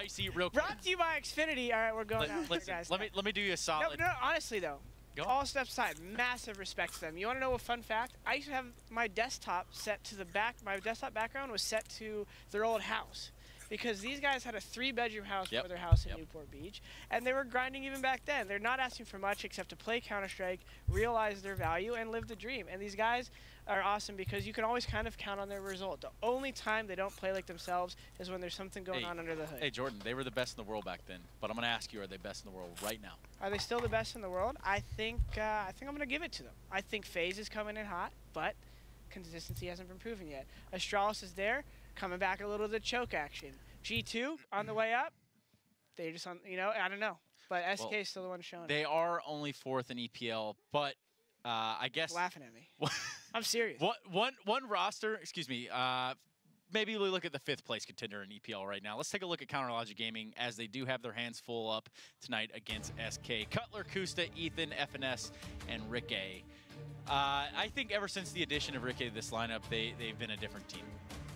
spicy real quick. Brought to you by Xfinity. All right, we're going out here, guys. Let me do you a solid. No, honestly though, Go. all steps aside, massive respect to them. You want to know a fun fact? I used to have my desktop set to the back. My desktop background was set to their old house. Because these guys had a 3-bedroom house for their house in Newport Beach, and they were grinding even back then. They're not asking for much except to play Counter-Strike, realize their value, and live the dream. And these guys are awesome because you can always kind of count on their result. The only time they don't play like themselves is when there's something going on under the hood. Hey, Jordan, they were the best in the world back then, but I'm going to ask you, are they best in the world right now? Are they still the best in the world? I think I'm going to give it to them. I think FaZe is coming in hot, but consistency hasn't been proven yet. Astralis is there, coming back a little to the choke action. G2 on the way up. They're just on, you know, I don't know. But SK is still the one showing. They are only 4th in EPL, but I guess... You're laughing at me. I'm serious. One roster, excuse me, maybe we look at the 5th place contender in EPL right now. Let's take a look at CounterLogic Gaming as they do have their hands full up tonight against SK. Cutler, Kusta, Ethan, FNS, and Rick A. I think ever since the addition of Rick A to this lineup, they've been a different team.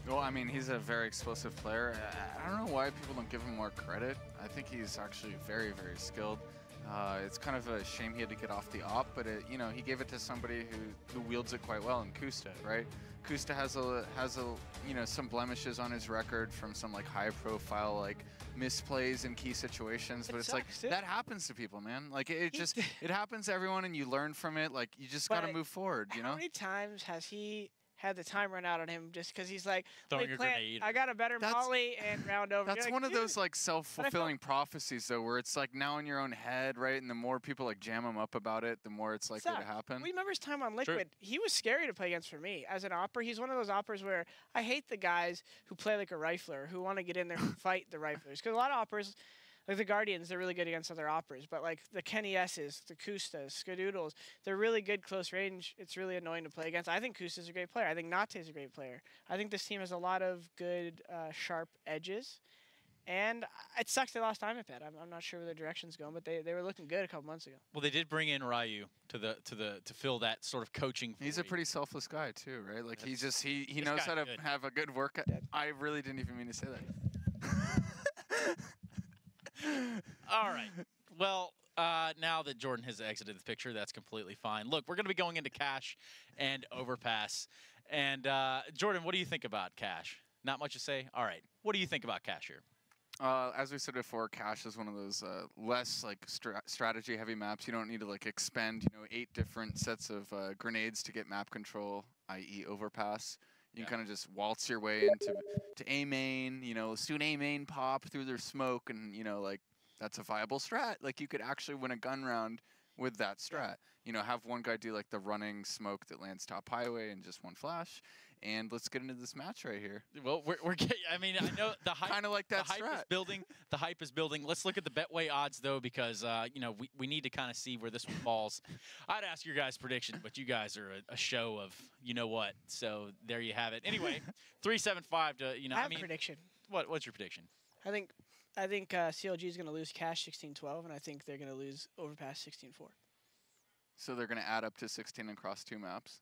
Well, I mean, he's a very explosive player. I don't know why people don't give him more credit. I think he's actually very, very skilled. It's kind of a shame he had to get off the op, but you know, he gave it to somebody who wields it quite well in Kusta, right? Kusta has you know, some blemishes on his record from some like high-profile like misplays in key situations, but it's like that happens to people, man. Like it happens to everyone, and you learn from it. Like you just got to move forward, you know. How many times has he had the time run out on him just because he's like, throwing a grenade. I got a better molly and round over. That's one of those like self-fulfilling prophecies though, where it's like now in your own head, right? And the more people like jam him up about it, the more it's likely to happen. Remember his time on Liquid? He was scary to play against for me as an opper. He's one of those oppers where I hate the guys who play like a rifler, who want to get in there and fight the riflers. Because a lot of oppers, like the Guardians, they're really good against other operas. But like the Kenny S's, the Kustas, Skadoodles, they're really good close range. It's really annoying to play against. I think Kusta's a great player. I think Nate's a great player. I think this team has a lot of good, sharp edges. And it sucks they lost Diamondpad. I'm not sure where their direction's going, but they were looking good a couple months ago. Well, they did bring in Ryu to fill that sort of coaching. He's a pretty selfless guy too, right? Like he knows how to have a good work. I really didn't even mean to say that. All right. Well, now that Jordan has exited the picture, that's completely fine. Look, we're going to be going into Cash and Overpass. And Jordan, what do you think about Cash? Not much to say? All right. What do you think about Cash here? As we said before, Cash is one of those less like strategy-heavy maps. You don't need to like expend 8 different sets of grenades to get map control, i.e. Overpass. You can kind of just waltz your way into A main, let's do an A main pop through their smoke, and like that's a viable strat. Like you could actually win a gun round with that strat. Have one guy do like the running smoke that lands top highway and just one flash. And let's get into this match right here. Well, we're getting, I mean, I know the hype, kind of like that the hype is building. The hype is building. Let's look at the Betway odds though, because we need to kind of see where this one falls. I'd ask your guys' prediction, but you guys are a show of you know what. So there you have it. Anyway, 375 to I have a prediction. What's your prediction? I think CLG is going to lose Cash 16-12, and I think they're going to lose Overpass 16-4. So they're going to add up to 16 across 2 maps.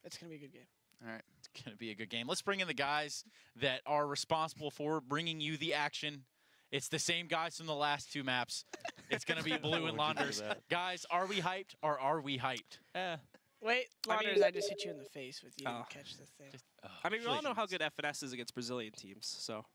It's going to be a good game. All right. It's going to be a good game. Let's bring in the guys that are responsible for bringing you the action. It's the same guys from the last 2 maps. It's going to be Blue and Launders. Guys, are we hyped or are we hyped? Wait, Launders, I just hit you in the face with you didn't catch the thing. I mean, we all know how good FNS is against Brazilian teams, so.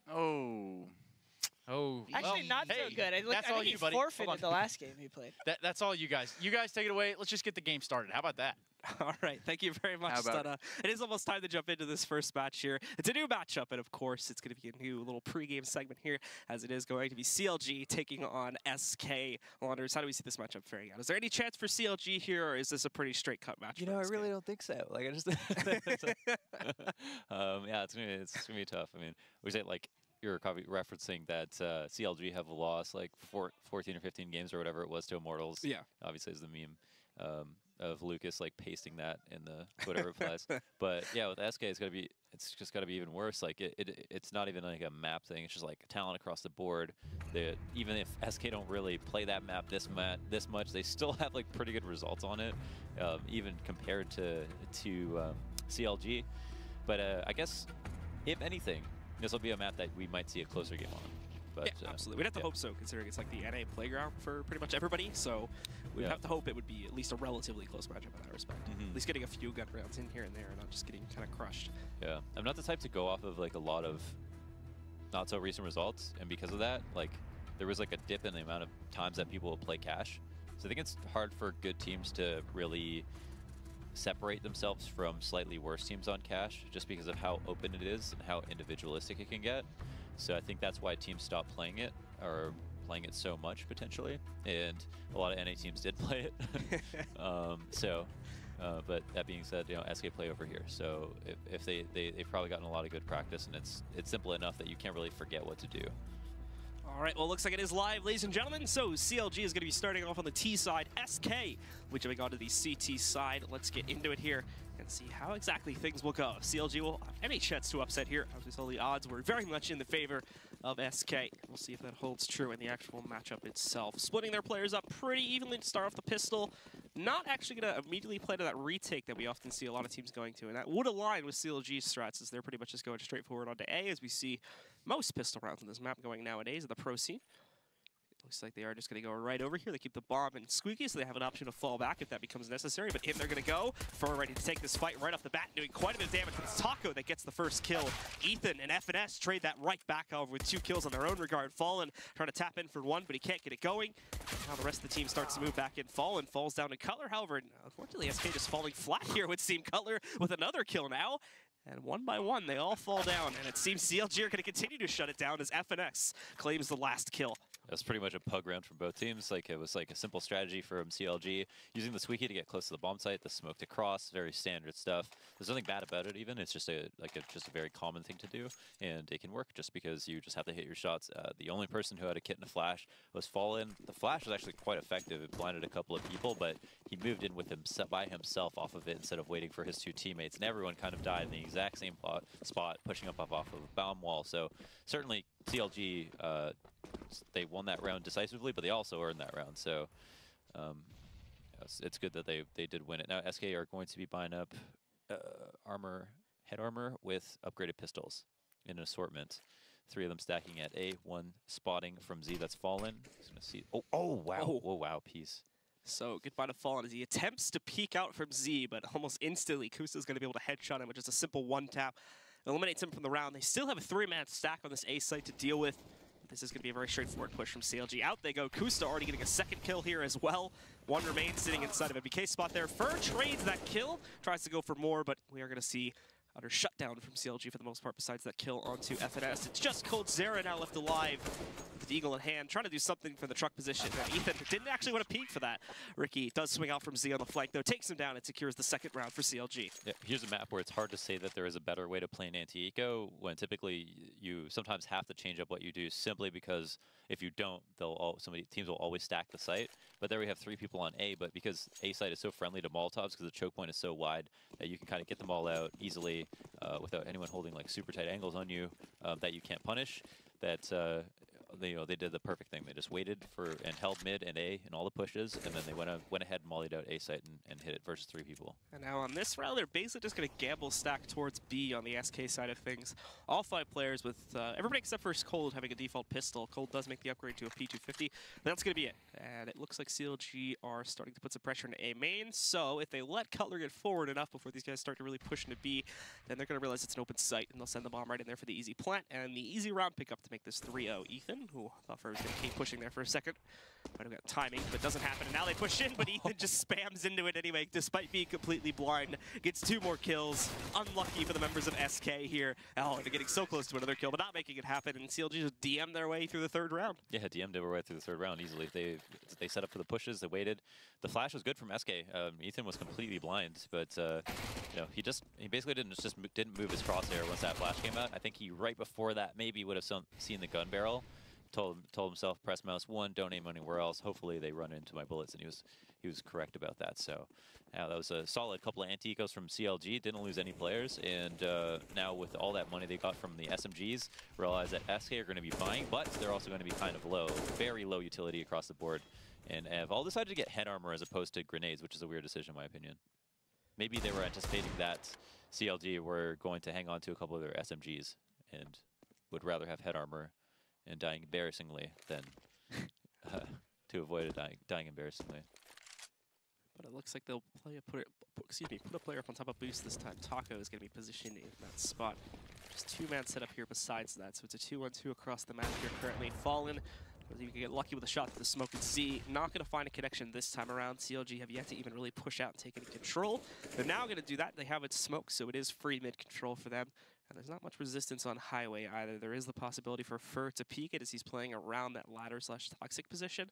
Actually, not so good. That's all you, buddy. He forfeited the last game he played. That's all you guys. You guys take it away. Let's just get the game started. How about that? All right. Thank you very much, Stunna. It is almost time to jump into this first match here. It's a new matchup, and of course, it's going to be a new little pregame segment here, as it is going to be CLG taking on SK. Launders, how do we see this matchup faring out? Is there any chance for CLG here, or is this a pretty straight-cut match? I really don't think so. Like, I just... yeah, it's gonna be tough. I mean, we say, like, you're referencing that CLG have lost like 14 or 15 games or whatever it was to Immortals. Yeah. Obviously, is the meme of Lucas like pasting that in the Twitter replies. But yeah, with SK, it's just got to be even worse. Like it's not even like a map thing. It's just like talent across the board. Even if SK don't really play that map this much, they still have like pretty good results on it, even compared to CLG. But I guess if anything, this will be a map that we might see a closer game on. But yeah, absolutely. We'd have to hope so, considering it's like the NA playground for pretty much everybody. So we'd have to hope it would be at least a relatively close matchup in that respect. At least getting a few gun rounds in here and there, and not just getting kind of crushed. Yeah, I'm not the type to go off of like a lot of not so recent results, and because of that, like there was like a dip in the amount of times that people will play cash. So I think it's hard for good teams to really separate themselves from slightly worse teams on cash, just because of how open it is and how individualistic it can get. So I think that's why teams stop playing it, or playing it so much potentially, and a lot of NA teams did play it. But that being said, you know, SK play over here, so if they've probably gotten a lot of good practice, and it's simple enough that you can't really forget what to do. All right, well, it looks like it is live, ladies and gentlemen. So CLG is going to be starting off on the T side. SK, we're jumping onto the CT side. Let's get into it here and see how exactly things will go. If CLG will have any chance to upset here, as we saw the odds were very much in the favor of SK. We'll see if that holds true in the actual matchup itself. Splitting their players up pretty evenly to start off the pistol. Not actually going to immediately play to that retake that we often see a lot of teams going to, and that would align with CLG's strats, as they're pretty much just going straight forward onto A, as we see most pistol rounds on this map going nowadays at the pro scene. Looks like they are just going to go right over here. They keep the bomb and squeaky, so they have an option to fall back if that becomes necessary. But in they're going to go. Fur ready to take this fight right off the bat, doing quite a bit of damage. It's Taco that gets the first kill. Ethan and FNS trade that right back, however, with 2 kills on their own regard. Fallen trying to tap in for 1, but he can't get it going. Now the rest of the team starts to move back in. Fallen falls down to Cutler, however, unfortunately SK just falling flat here would seem. Cutler with another kill now. And one by one, they all fall down. And it seems CLG are going to continue to shut it down as FNX claims the last kill. That's pretty much a pug round from both teams. Like, it was like a simple strategy from CLG, using the squeaky to get close to the bomb site, the smoke to cross, very standard stuff. There's nothing bad about it even. It's just just a very common thing to do, and it can work just because you just have to hit your shots. The only person who had a kit and a flash was Fallen. The flash was actually quite effective. It blinded a couple of people, but he moved in with by himself off of it instead of waiting for his 2 teammates, and everyone kind of died in the exact same spot, pushing up off of a bomb wall. So certainly CLG, they won that round decisively, but they also earned that round. So it's good that they did win it. Now SK are going to be buying up head armor with upgraded pistols in an assortment. 3 of them stacking at A, 1 spotting from Z that's Fallen. He's gonna see. Oh wow! Oh wow! Piece. So goodbye to Fallen as he attempts to peek out from Z, but almost instantly Kusa's going to be able to headshot him, which is a simple 1 tap. Eliminates him from the round. They still have a 3-man stack on this A site to deal with. This is going to be a very straightforward push from CLG. Out they go. Kusta already getting a 2nd kill here as well. 1 remains sitting inside of a BK spot there. Fur trades that kill, tries to go for more, but we are going to see utter shutdown from CLG for the most part, besides that kill onto FNS. It's just Cold Zera now left alive with the eagle in hand, trying to do something for the truck position. Now, Ethan didn't actually want to peek for that. Ricky does swing out from Z on the flank, though, takes him down and secures the 2nd round for CLG. Yeah, here's a map where it's hard to say that there is a better way to play an anti-eco, when typically you sometimes have to change up what you do, simply because if you don't, teams will always stack the site. But there we have 3 people on A, but because A site is so friendly to Molotovs, because the choke point is so wide, that you can kind of get them all out easily without anyone holding like super tight angles on you that you can't punish. That they did the perfect thing. They just waited and held mid and A in all the pushes, and then they went ahead and mollied out A site and hit it versus 3 people. And now on this round, they're basically just going to gamble stack towards B on the SK side of things. All 5 players with everybody except for Cold having a default pistol. Cold does make the upgrade to a P250, but that's going to be it. And it looks like CLG are starting to put some pressure into A main, so if they let Cutler get forward enough before these guys start to really push into B, then they're going to realize it's an open site, and they'll send the bomb right in there for the easy plant and the easy round pickup to make this 3-0. Ethan, who thought for was going to keep pushing there for a second. Might have got timing, but doesn't happen. And now they push in, but Ethan just spams into it anyway, despite being completely blind. Gets 2 more kills. Unlucky for the members of SK here. Oh, they're getting so close to another kill, but not making it happen. And CLG just DM'd their way through the 3rd round. Yeah, DM'd their way through the 3rd round easily. They set up for the pushes. They waited. The flash was good from SK. Ethan was completely blind, but he basically didn't move his crosshair once that flash came out. I think he right before that maybe would have seen the gun barrel. Told himself, press mouse 1, don't aim anywhere else. Hopefully they run into my bullets, and he was correct about that. So yeah, that was a solid couple of anti-ecos from CLG. Didn't lose any players, and now with all that money they got from the SMGs, realize that SK are going to be buying, but they're also going to be kind of low, very low utility across the board. And have all decided to get head armor as opposed to grenades, which is a weird decision in my opinion. Maybe they were anticipating that CLG were going to hang on to a couple of their SMGs and would rather have head armor and dying embarrassingly than to avoid dying embarrassingly. But it looks like they'll put a player up on top of Boost this time. Taco is going to be positioned in that spot. Just two-man setup here besides that. So it's a 2-1-2 across the map here currently. Fallen, you can get lucky with a shot to the smoke and see. Not going to find a connection this time around. CLG have yet to even really push out and take any control. They're now going to do that. They have it smoke, so it is free mid-control for them. And there's not much resistance on highway either. There is the possibility for Fur to peek it as he's playing around that ladder/toxic position.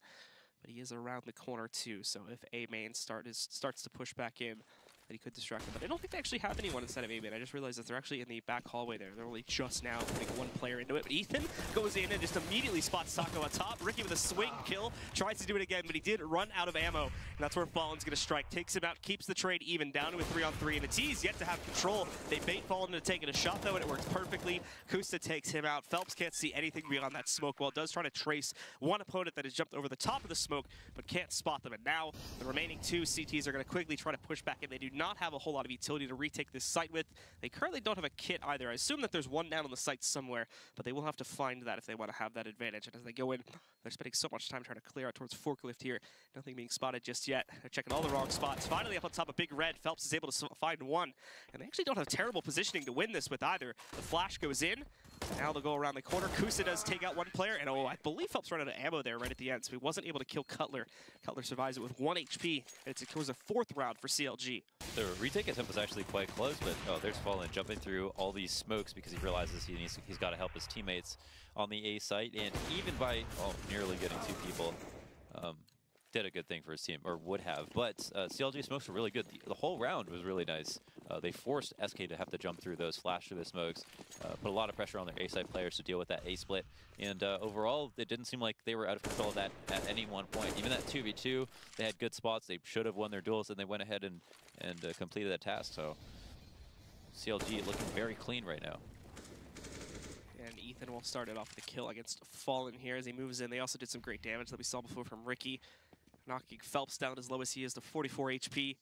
But he is around the corner too, so if A main starts to push back in, that he could distract them. But I don't think they actually have anyone inside of A main. I just realized that they're actually in the back hallway there. They're only just now putting one player into it. But Ethan goes in and just immediately spots Taco on top. Ricky with a swing kill, tries to do it again, but he did run out of ammo. And that's where Fallen's going to strike. Takes him out, keeps the trade even, down to a 3-on-3. And the T's yet to have control. They bait Fallen into taking a shot though, and it works perfectly. Kusta takes him out. Phelps can't see anything beyond that smoke wall. Does try to trace one opponent that has jumped over the top of the smoke, but can't spot them. And now the remaining two CTs are going to quickly try to push back in. They do not have a whole lot of utility to retake this site with. They currently don't have a kit either. I assume that there's one down on the site somewhere, but they will have to find that if they want to have that advantage. And as they go in, they're spending so much time trying to clear out towards Forklift here. Nothing being spotted just yet. They're checking all the wrong spots. Finally up on top of Big Red, Phelps is able to find one. And they actually don't have terrible positioning to win this with either. The flash goes in. Now they'll go around the corner. Kusa does take out one player, and I believe Phelps ran out of ammo there right at the end, so he wasn't able to kill Cutler. Cutler survives it with 1 HP, and it was a 4th round for CLG. The retake attempt was actually quite close, but there's Fallen jumping through all these smokes because he realizes he's got to help his teammates on the A site, and even by nearly getting 2 people, did a good thing for his team, or would have. But CLG smokes were really good. The whole round was really nice. They forced SK to have to jump through those, flash through the smokes, put a lot of pressure on their A-side players to deal with that A-split. And overall, it didn't seem like they were out of control of that at any one point. Even that 2v2, they had good spots. They should have won their duels, and they went ahead and completed that task. So CLG looking very clean right now. And Ethan will start it off with a kill against Fallen here as he moves in. They also did some great damage that we saw before from Ricky, knocking Phelps down as low as he is to 44 HP.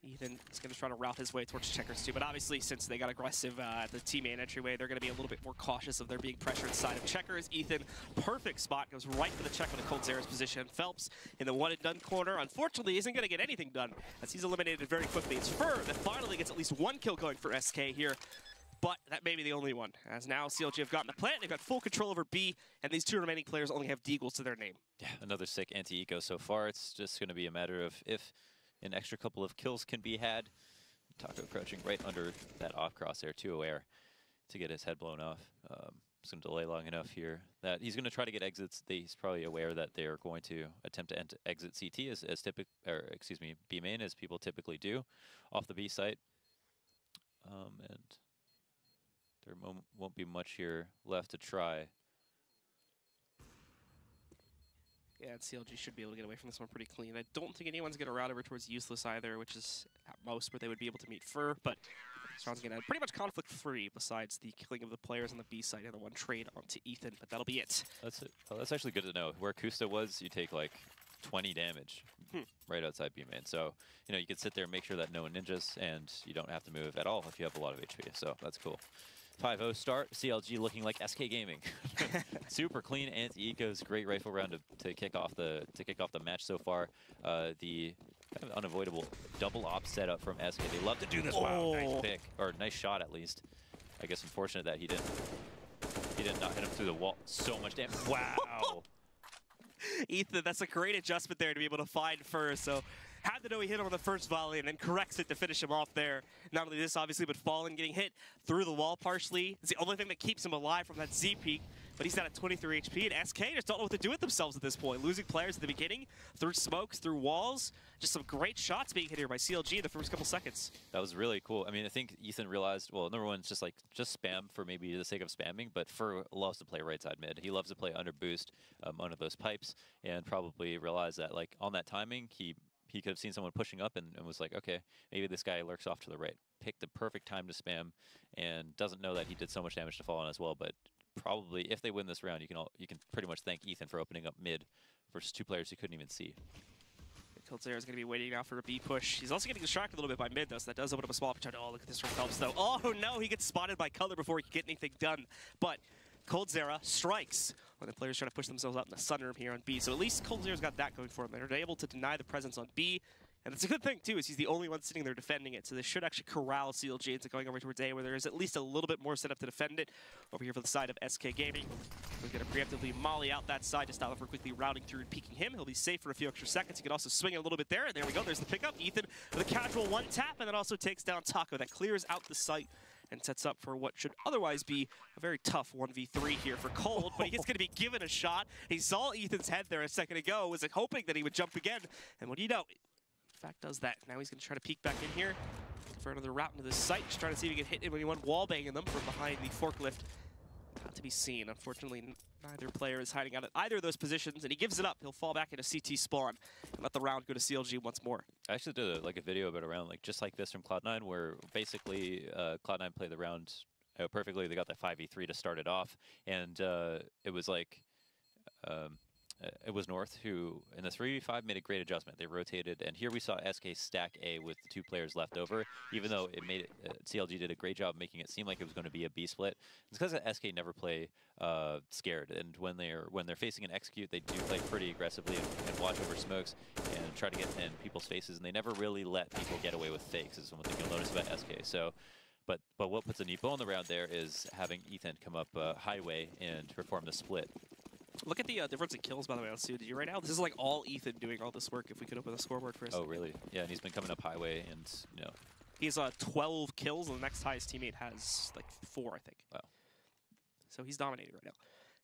Ethan is going to try to route his way towards Checkers too, but obviously since they got aggressive at the teammate entryway, they're going to be a little bit more cautious of their being pressured inside of Checkers. Ethan, perfect spot, goes right for the check with a Cold Zera's position. Phelps in the one-and-done corner, unfortunately isn't going to get anything done as he's eliminated very quickly. It's Fur that finally gets at least 1 kill going for SK here, but that may be the only one, as now CLG have gotten the plant, they've got full control over B, and these 2 remaining players only have Deagles to their name. Yeah, another sick anti-eco so far. It's just going to be a matter of if an extra couple of kills can be had. Taco crouching right under that off crosshair, too aware to get his head blown off. It's going to delay long enough here that he's going to try to get exits. He's probably aware that they're going to attempt to exit CT as B main, as people typically do off the B site. And there won't be much here left to try. Yeah, and CLG should be able to get away from this one pretty clean. I don't think anyone's going to route over towards Useless either, which is at most where they would be able to meet Fur, but this round's going to pretty much conflict-free besides the killing of the players on the B side and the one trade onto Ethan, but that'll be it. That's it. Oh, that's actually good to know. Where Kusta was, you take like 20 damage right outside B main. So, you can sit there and make sure that no one ninjas, and you don't have to move at all if you have a lot of HP. So that's cool. 5-0 start. CLG looking like SK Gaming. Super clean anti-ecos. Great rifle round to kick off the match so far. The kind of unavoidable double op setup from SK. They love to do this. Wow, nice pick, or nice shot at least. I guess unfortunate that he did not hit him through the wall. So much damage. Wow. Ethan, that's a great adjustment there to be able to find Fur. So had to know he hit him on the first volley and then corrects it to finish him off there. Not only this, obviously, but Fallen getting hit through the wall partially. It's the only thing that keeps him alive from that Z peak. But he's down at 23 HP, and SK just don't know what to do with themselves at this point. Losing players at the beginning, through smokes, through walls. Just some great shots being hit here by CLG in the first couple seconds. That was really cool. I mean, I think Ethan realized, well, number one, it's just spam for maybe the sake of spamming, but Fur loves to play right side mid. He loves to play under boost, under those pipes, and probably realized that, on that timing, he could have seen someone pushing up and was like, okay, maybe this guy lurks off to the right. Picked the perfect time to spam, and doesn't know that he did so much damage to Fallen as well, but probably, if they win this round, you can pretty much thank Ethan for opening up mid versus 2 players he couldn't even see. Coldzera is going to be waiting now for a B push. He's also getting distracted a little bit by mid, though, so that does open up a small opportunity. Oh, look at this from Phelps, though. Oh, no, he gets spotted by Color before he can get anything done. But coldzera strikes when the players try to push themselves out in the sunroom here on B. So at least coldzera's got that going for him. They're able to deny the presence on B. And it's a good thing, too, is he's the only one sitting there defending it. So this should actually corral CLG into going over towards A, where there is at least a little bit more set up to defend it. Over here for the side of SK Gaming. We're going to preemptively molly out that side to stop him from quickly routing through and peeking him. He'll be safe for a few extra seconds. He can also swing it a little bit there. And there we go. There's the pickup. Ethan with a casual one tap, and then also takes down Taco. That clears out the site and sets up for what should otherwise be a very tough 1v3 here for Cold, but he is going to be given a shot. He saw Ethan's head there a second ago, was hoping that he would jump again, and what do you know? In fact, does that. Now he's going to try to peek back in here for another route into this site, just trying to see if he can hit anyone wallbanging them from behind the forklift. Not to be seen. Unfortunately, neither player is hiding out at either of those positions, and he gives it up. He'll fall back into CT spawn and let the round go to CLG once more. I actually did a video about a round just like this from Cloud9, where basically Cloud9 played the round perfectly. They got that 5v3 to start it off, and it was like it was North who, in the 3v5, made a great adjustment. They rotated, and here we saw SK stack A with the 2 players left over, even though it made it, CLG did a great job making it seem like it was going to be a B split. It's because SK never play scared, and when they're facing an execute, they do play pretty aggressively and watch over smokes and try to get in people's faces, and they never really let people get away with fakes, is one thing you'll notice about SK. So, but what puts a neat bow on the round there is having Ethan come up highway and perform the split. Look at the difference in kills, by the way, on COD right now. This is like all Ethan doing all this work if we could open the scoreboard for a second. Oh, really? Yeah, and he's been coming up highway, and, you know. He's 12 kills, and the next highest teammate has, like, 4, I think. Wow. So he's dominating right now.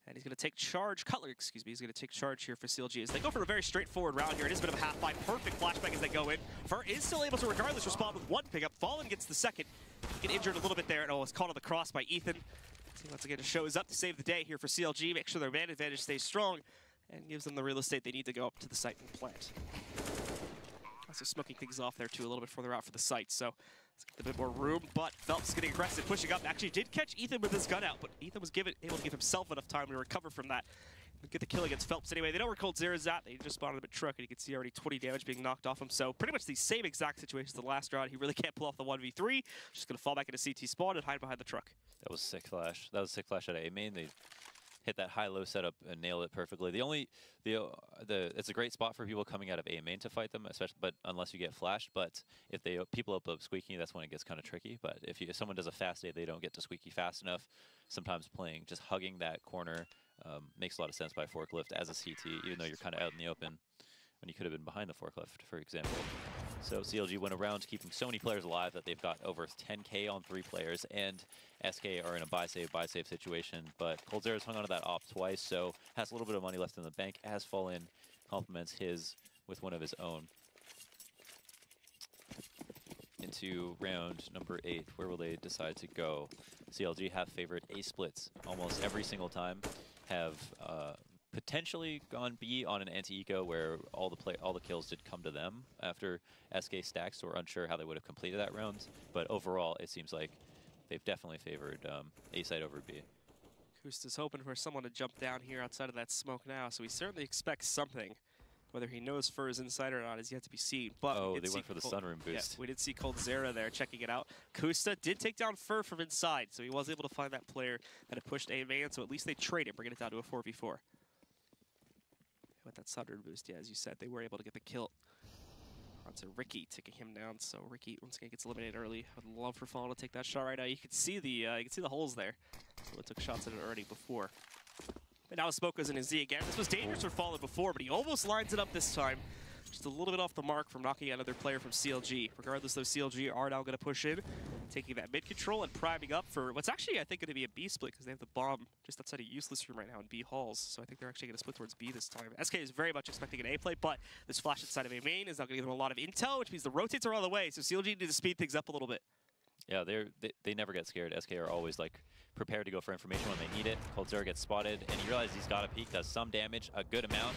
And he's going to take charge, Cutler, excuse me, he's going to take charge here for CLG as they go for a very straightforward round here. It is a bit of a half-fight, perfect flashback as they go in. Fur is still able to, regardless, respond with 1 pickup. Fallen gets the second. Get injured a little bit there, and was caught on the cross by Ethan. Once again, it shows up to save the day here for CLG, make sure their man advantage stays strong, and gives them the real estate they need to go up to the site and plant. Also smoking things off there, too, a little bit further out for the site, so let's get a bit more room, but Phelps getting aggressive, pushing up. Actually did catch Ethan with his gun out, but Ethan was able to give himself enough time to recover from that. Get the kill against Phelps anyway. They know where coldzera's at. They just spotted him at truck, and you can see already 20 damage being knocked off him. So pretty much the same exact situation as the last round. He really can't pull off the 1v3. Just going to fall back into CT spawn and hide behind the truck. That was sick flash. That was sick flash out of A main. They hit that high-low setup and nailed it perfectly. It's a great spot for people coming out of A main to fight them, especially, but unless you get flashed. But if people open up squeaky, that's when it gets kind of tricky. But if someone does a fast A, they don't get to squeaky fast enough. Sometimes just hugging that corner makes a lot of sense by forklift as a CT, even though you're kind of out in the open when you could have been behind the forklift, for example. So CLG went around keeping so many players alive that they've got over 10K on 3 players, and SK are in a buy save situation. But coldzera's hung onto that op twice, so has a little bit of money left in the bank, as Fallen complements his with one of his own. Into round number 8, where will they decide to go? CLG have favored A splits almost every single time, have potentially gone B on an anti-eco where all the kills did come to them after SK stacks, so we're unsure how they would have completed that round. But overall, it seems like they've definitely favored A side over B. Kusta's hoping for someone to jump down here outside of that smoke now, so he certainly expects something. Whether he knows Fur is inside or not is yet to be seen. But they went for the sunroom boost. Yeah, we did see coldzera there checking it out. Kusta did take down Fur from inside, so he was able to find that player that had pushed A man, so at least they traded, bringing it down to a 4v4. With that sunroom boost, yeah, as you said, they were able to get the kill onto Ricky, taking him down. So Ricky once again gets eliminated early. I'd love for Fallen to take that shot right now. You can see the holes there. So it took shots at it already before. But now Smoke goes in his Z again. This was dangerous for Fallen before, but he almost lines it up this time. Just a little bit off the mark from knocking out another player from CLG. Regardless, though, CLG are now going to push in, taking that mid control and priming up for what's actually, I think, going to be a B split because they have the bomb just outside of Useless Room right now in B halls. So I think they're actually going to split towards B this time. SK is very much expecting an A play, but this flash inside of A main is now going to give them a lot of intel, which means the rotates are all the way. So CLG need to speed things up a little bit. Yeah, they never get scared. SK are always like prepared to go for information when they need it. coldzera gets spotted, and he realizes he's got a peek, does some damage, a good amount.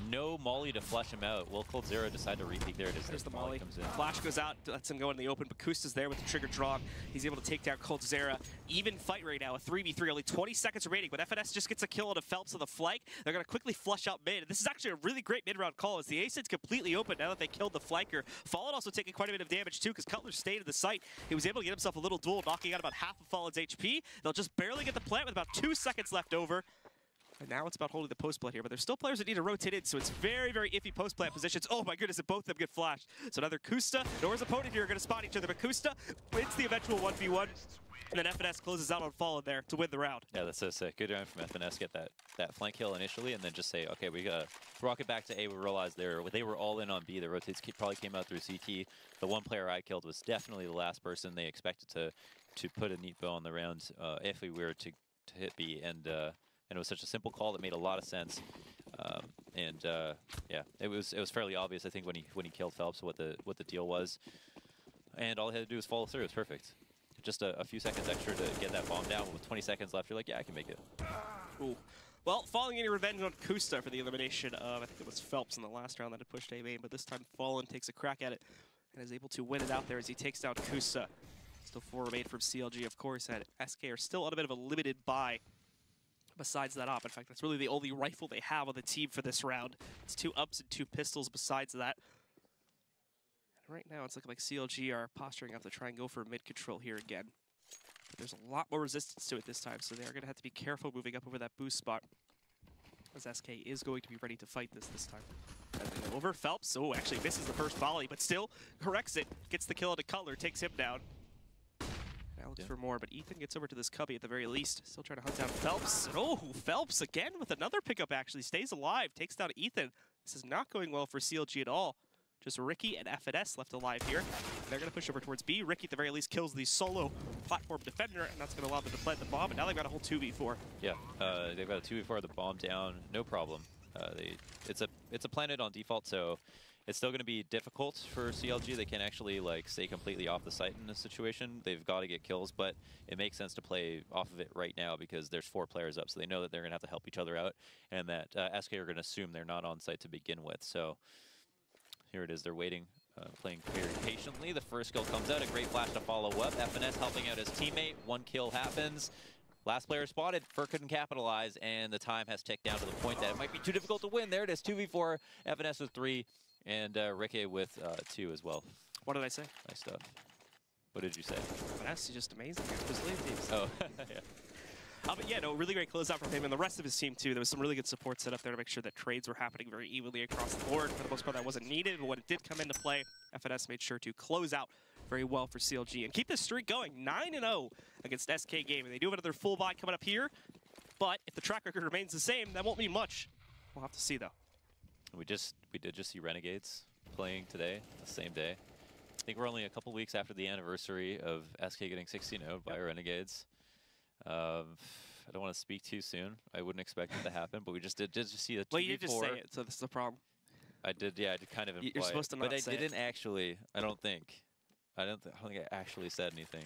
no Molly to flush him out. Will Cold Zero decide to repeat? There it is. There's the Molly. Comes in. Flash goes out, lets him go in the open, but Kusta's there with the trigger drawn. He's able to take down Cold Zero. Even fight right now, a 3v3, only 20 seconds remaining, but FNS just gets a kill on a Phelps on the flank. They're going to quickly flush out mid. This is actually a really great mid-round call as the A-Sid's completely open now that they killed the flanker. Fallen also taking quite a bit of damage too because Cutler stayed in the site. He was able to get himself a little duel, knocking out about half of Fallen's HP. They'll just barely get the plant with about 2 seconds left over. And now it's about holding the post plant here, but there's still players that need to rotate in, so it's very, very iffy post plant positions. Oh my goodness, and both of them get flashed. So neither Kusta nor his opponent here are going to spot each other, but Kusta wins the eventual 1v1. And then FNS closes out on Fallen there to win the round. Yeah, that's so sick. Good round from FNS. Get that flank kill initially, and then just say, okay, we got to rocket back to A. We realized they were all in on B. The rotates probably came out through CT. The one player I killed was definitely the last person they expected to put a neat bow on the round if we were to hit B. And it was such a simple call that made a lot of sense. Yeah, it was fairly obvious, I think, when he killed Phelps what the deal was. And all he had to do was follow through. It's perfect. Just a few seconds extra to get that bomb down. With 20 seconds left, you're like, yeah, I can make it. Ooh. Well, Fallen getting revenge on Kusta for the elimination of, I think it was Phelps in the last round that had pushed A main, but this time Fallen takes a crack at it and is able to win it out there as he takes down Kusta. Still 4 remain from CLG, of course, and SK are still on a bit of a limited buy. Besides that op, in fact, that's really the only rifle they have on the team for this round. It's 2 ups and 2 pistols besides that. And right now, it's looking like CLG are posturing up to try and go for mid control here again. But there's a lot more resistance to it this time, so they're going to have to be careful moving up over that boost spot. As SK is going to be ready to fight this time. Over Phelps, oh, actually misses the first volley, but still corrects it. Gets the kill into Cutler, takes him down. Now looks for more, but Ethan gets over to this cubby at the very least. Still trying to hunt down Phelps. And oh, Phelps again with another pickup actually. Stays alive, takes down Ethan. This is not going well for CLG at all. Just Ricky and FNS left alive here. They're going to push over towards B. Ricky at the very least kills the solo platform defender, and that's going to allow them to plant the bomb, and now they've got a whole 2v4. Yeah, they've got a 2v4, the bomb down, no problem. It's a planet on default, so it's still going to be difficult for CLG. They can't actually like stay completely off the site in this situation. They've got to get kills, but it makes sense to play off of it right now because there's 4 players up, so they know that they're going to have to help each other out, and that SK are going to assume they're not on site to begin with. So here it is. They're waiting, playing very patiently. The first kill comes out. A great flash to follow up. FNS helping out his teammate. 1 kill happens. Last player spotted. Fur couldn't capitalize, and the time has ticked down to the point that it might be too difficult to win. There it is. 2v4. FNS with 3. And Ricky with 2 as well. What did I say? Nice stuff. What did you say? That's just amazing. Just leave these. Oh, yeah. But yeah, no, really great closeout from him and the rest of his team too. There was some really good support set up there to make sure that trades were happening very evenly across the board. For the most part, that wasn't needed, but when it did come into play, FNS made sure to close out very well for CLG and keep this streak going. 9-0 against SK Gaming. They do have another full buy coming up here, but if the track record remains the same, that won't mean much. We'll have to see though. We did just see Renegades playing today, the same day. I think we're only a couple weeks after the anniversary of SK getting 16-0'd by Renegades. I don't want to speak too soon. I wouldn't expect it to happen, but we just did just see a 2v4. Well, you just say it, so this is the problem. I did, yeah, I did kind of imply You're supposed to not but say I didn't actually. I don't think I actually said anything.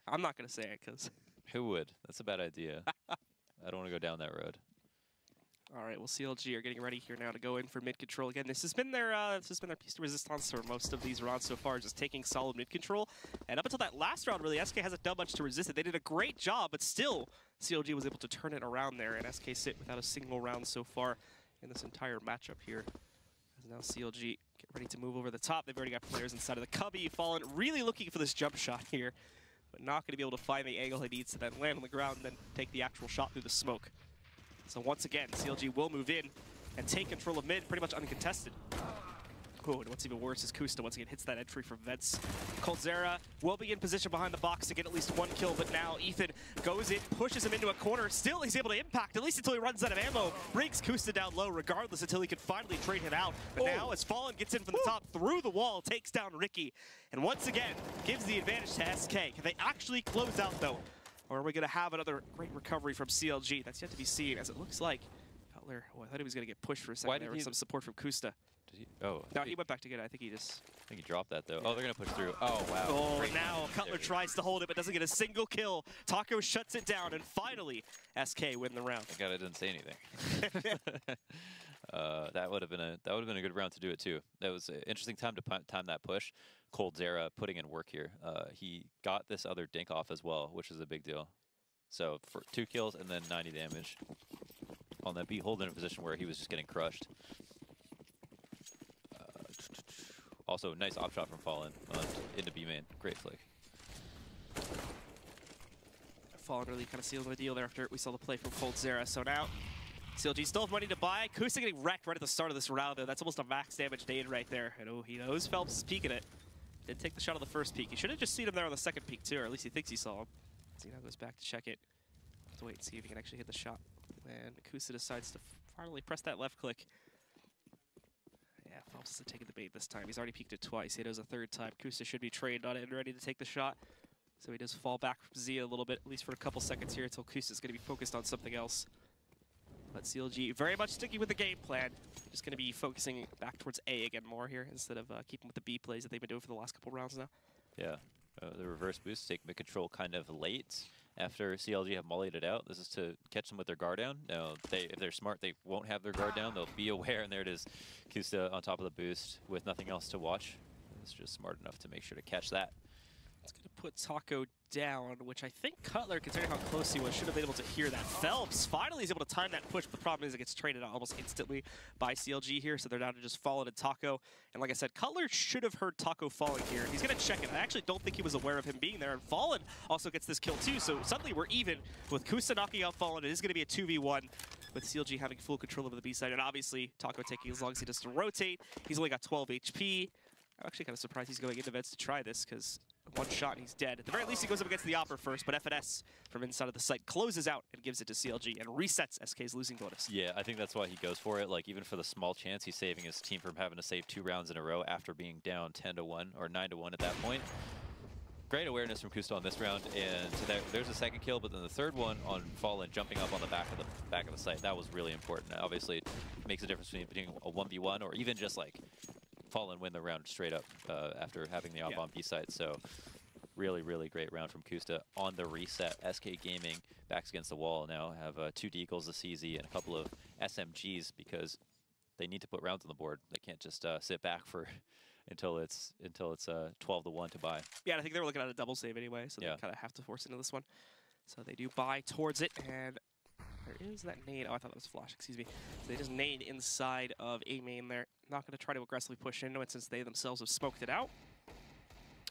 I'm not gonna say it because. Who would? That's a bad idea. I don't want to go down that road. All right, well, CLG are getting ready here now to go in for mid control again. This has been their piece de resistance for most of these rounds so far, just taking solid mid control. And up until that last round, really, SK hasn't done much to resist it. They did a great job, but still, CLG was able to turn it around there, and SK sit without a single round so far in this entire matchup here. As now CLG get ready to move over the top. They've already got players inside of the cubby. Fallen really looking for this jump shot here, but not going to be able to find the angle he needs to then land on the ground and then take the actual shot through the smoke. So once again, CLG will move in and take control of mid pretty much uncontested. Oh, and what's even worse is Kusta once again hits that entry from Vents. Coldzera will be in position behind the box to get at least 1 kill, but now Ethan goes in, pushes him into a corner. Still, he's able to impact, at least until he runs out of ammo. Brings Kusta down low regardless until he can finally trade him out. But now, as Fallen gets in from the top through the wall, takes down Ricky. And once again, gives the advantage to SK. Can they actually close out, though? Or are we going to have another great recovery from CLG? That's yet to be seen, as it looks like Cutler, I thought he was going to get pushed for a second. There was some support from Kusta. Did he? Oh. No, he went back to get it. I think he dropped that, though. Oh, they're going to push through. Oh, wow. Oh, and now Cutler tries to hold it, but doesn't get a single kill. Taco shuts it down, and finally, SK win the round. Thank God I didn't say anything. that would have been a good round to do it too. That was an interesting time to time that push. coldzera putting in work here. He got this other dink off as well, which is a big deal. So for 2 kills and then 90 damage on that Behold in a position where he was just getting crushed. Also, nice op shot from Fallen into B main. Great flick. Fallen really kind of sealed the deal there after we saw the play from coldzera. So now CLG still have money to buy. Kusta getting wrecked right at the start of this round, though. That's almost a max damage nade right there. And oh, he knows Phelps is peeking it. Did take the shot on the first peek. He should have just seen him there on the second peek, too, or at least he thinks he saw him. So he now goes back to check it. Have to wait and see if he can actually hit the shot. And Kusta decides to finally press that left click. Yeah, Phelps isn't taking the bait this time. He's already peeked it twice. He does a third time. Kusta should be trained on it and ready to take the shot. So he does fall back from Zia a little bit, at least for a couple seconds here, until Kusta's going to be focused on something else. But CLG very much sticking with the game plan. Just going to be focusing back towards A again more here, instead of keeping with the B plays that they've been doing for the last couple rounds now. Yeah, the reverse boost, take mid-control kind of late after CLG have mollied it out. This is to catch them with their guard down. Now, if they're smart, they won't have their guard down. They'll be aware, and there it is. Kusta on top of the boost with nothing else to watch. It's just smart enough to make sure to catch that. It's going to put Taco down, which I think Cutler, considering how close he was, should have been able to hear that. Phelps finally is able to time that push, but the problem is it gets traded out almost instantly by CLG here, so they're down to just Fallen and Taco. And like I said, Cutler should have heard Taco falling here. He's going to check it. I actually don't think he was aware of him being there, and Fallen also gets this kill too, so suddenly we're even. With Kusta knocking out Fallen, it is going to be a 2v1 with CLG having full control over the B side, and obviously Taco taking as long as he does to rotate. He's only got 12 HP. I'm actually kind of surprised he's going into vents to try this, because one shot and he's dead. At the very least, he goes up against the Opera first, but FNS from inside of the site closes out and gives it to CLG and resets SK's losing bonus. Yeah, I think that's why he goes for it. Like, even for the small chance, he's saving his team from having to save 2 rounds in a row after being down 10-1 or 9-1 at that point. Great awareness from Kusta on this round, and so there's a second kill, but then the third one on Fallen jumping up on the back of the site. That was really important. Obviously, it makes a difference between a 1v1 or even just like Fallen win the round straight up after having the op on B side. So really, really great round from Kusta on the reset. SK Gaming backs against the wall now, have 2 Deagles, a CZ, and a couple of SMGs because they need to put rounds on the board. They can't just sit back for until it's 12-1 to buy. Yeah, I think they were looking at a double save anyway, so they kind of have to force into this one. So they do buy towards it, and there is that nade. Oh, I thought that was flash, excuse me. So they just nade inside of A main there. Not going to try to aggressively push into it since they themselves have smoked it out.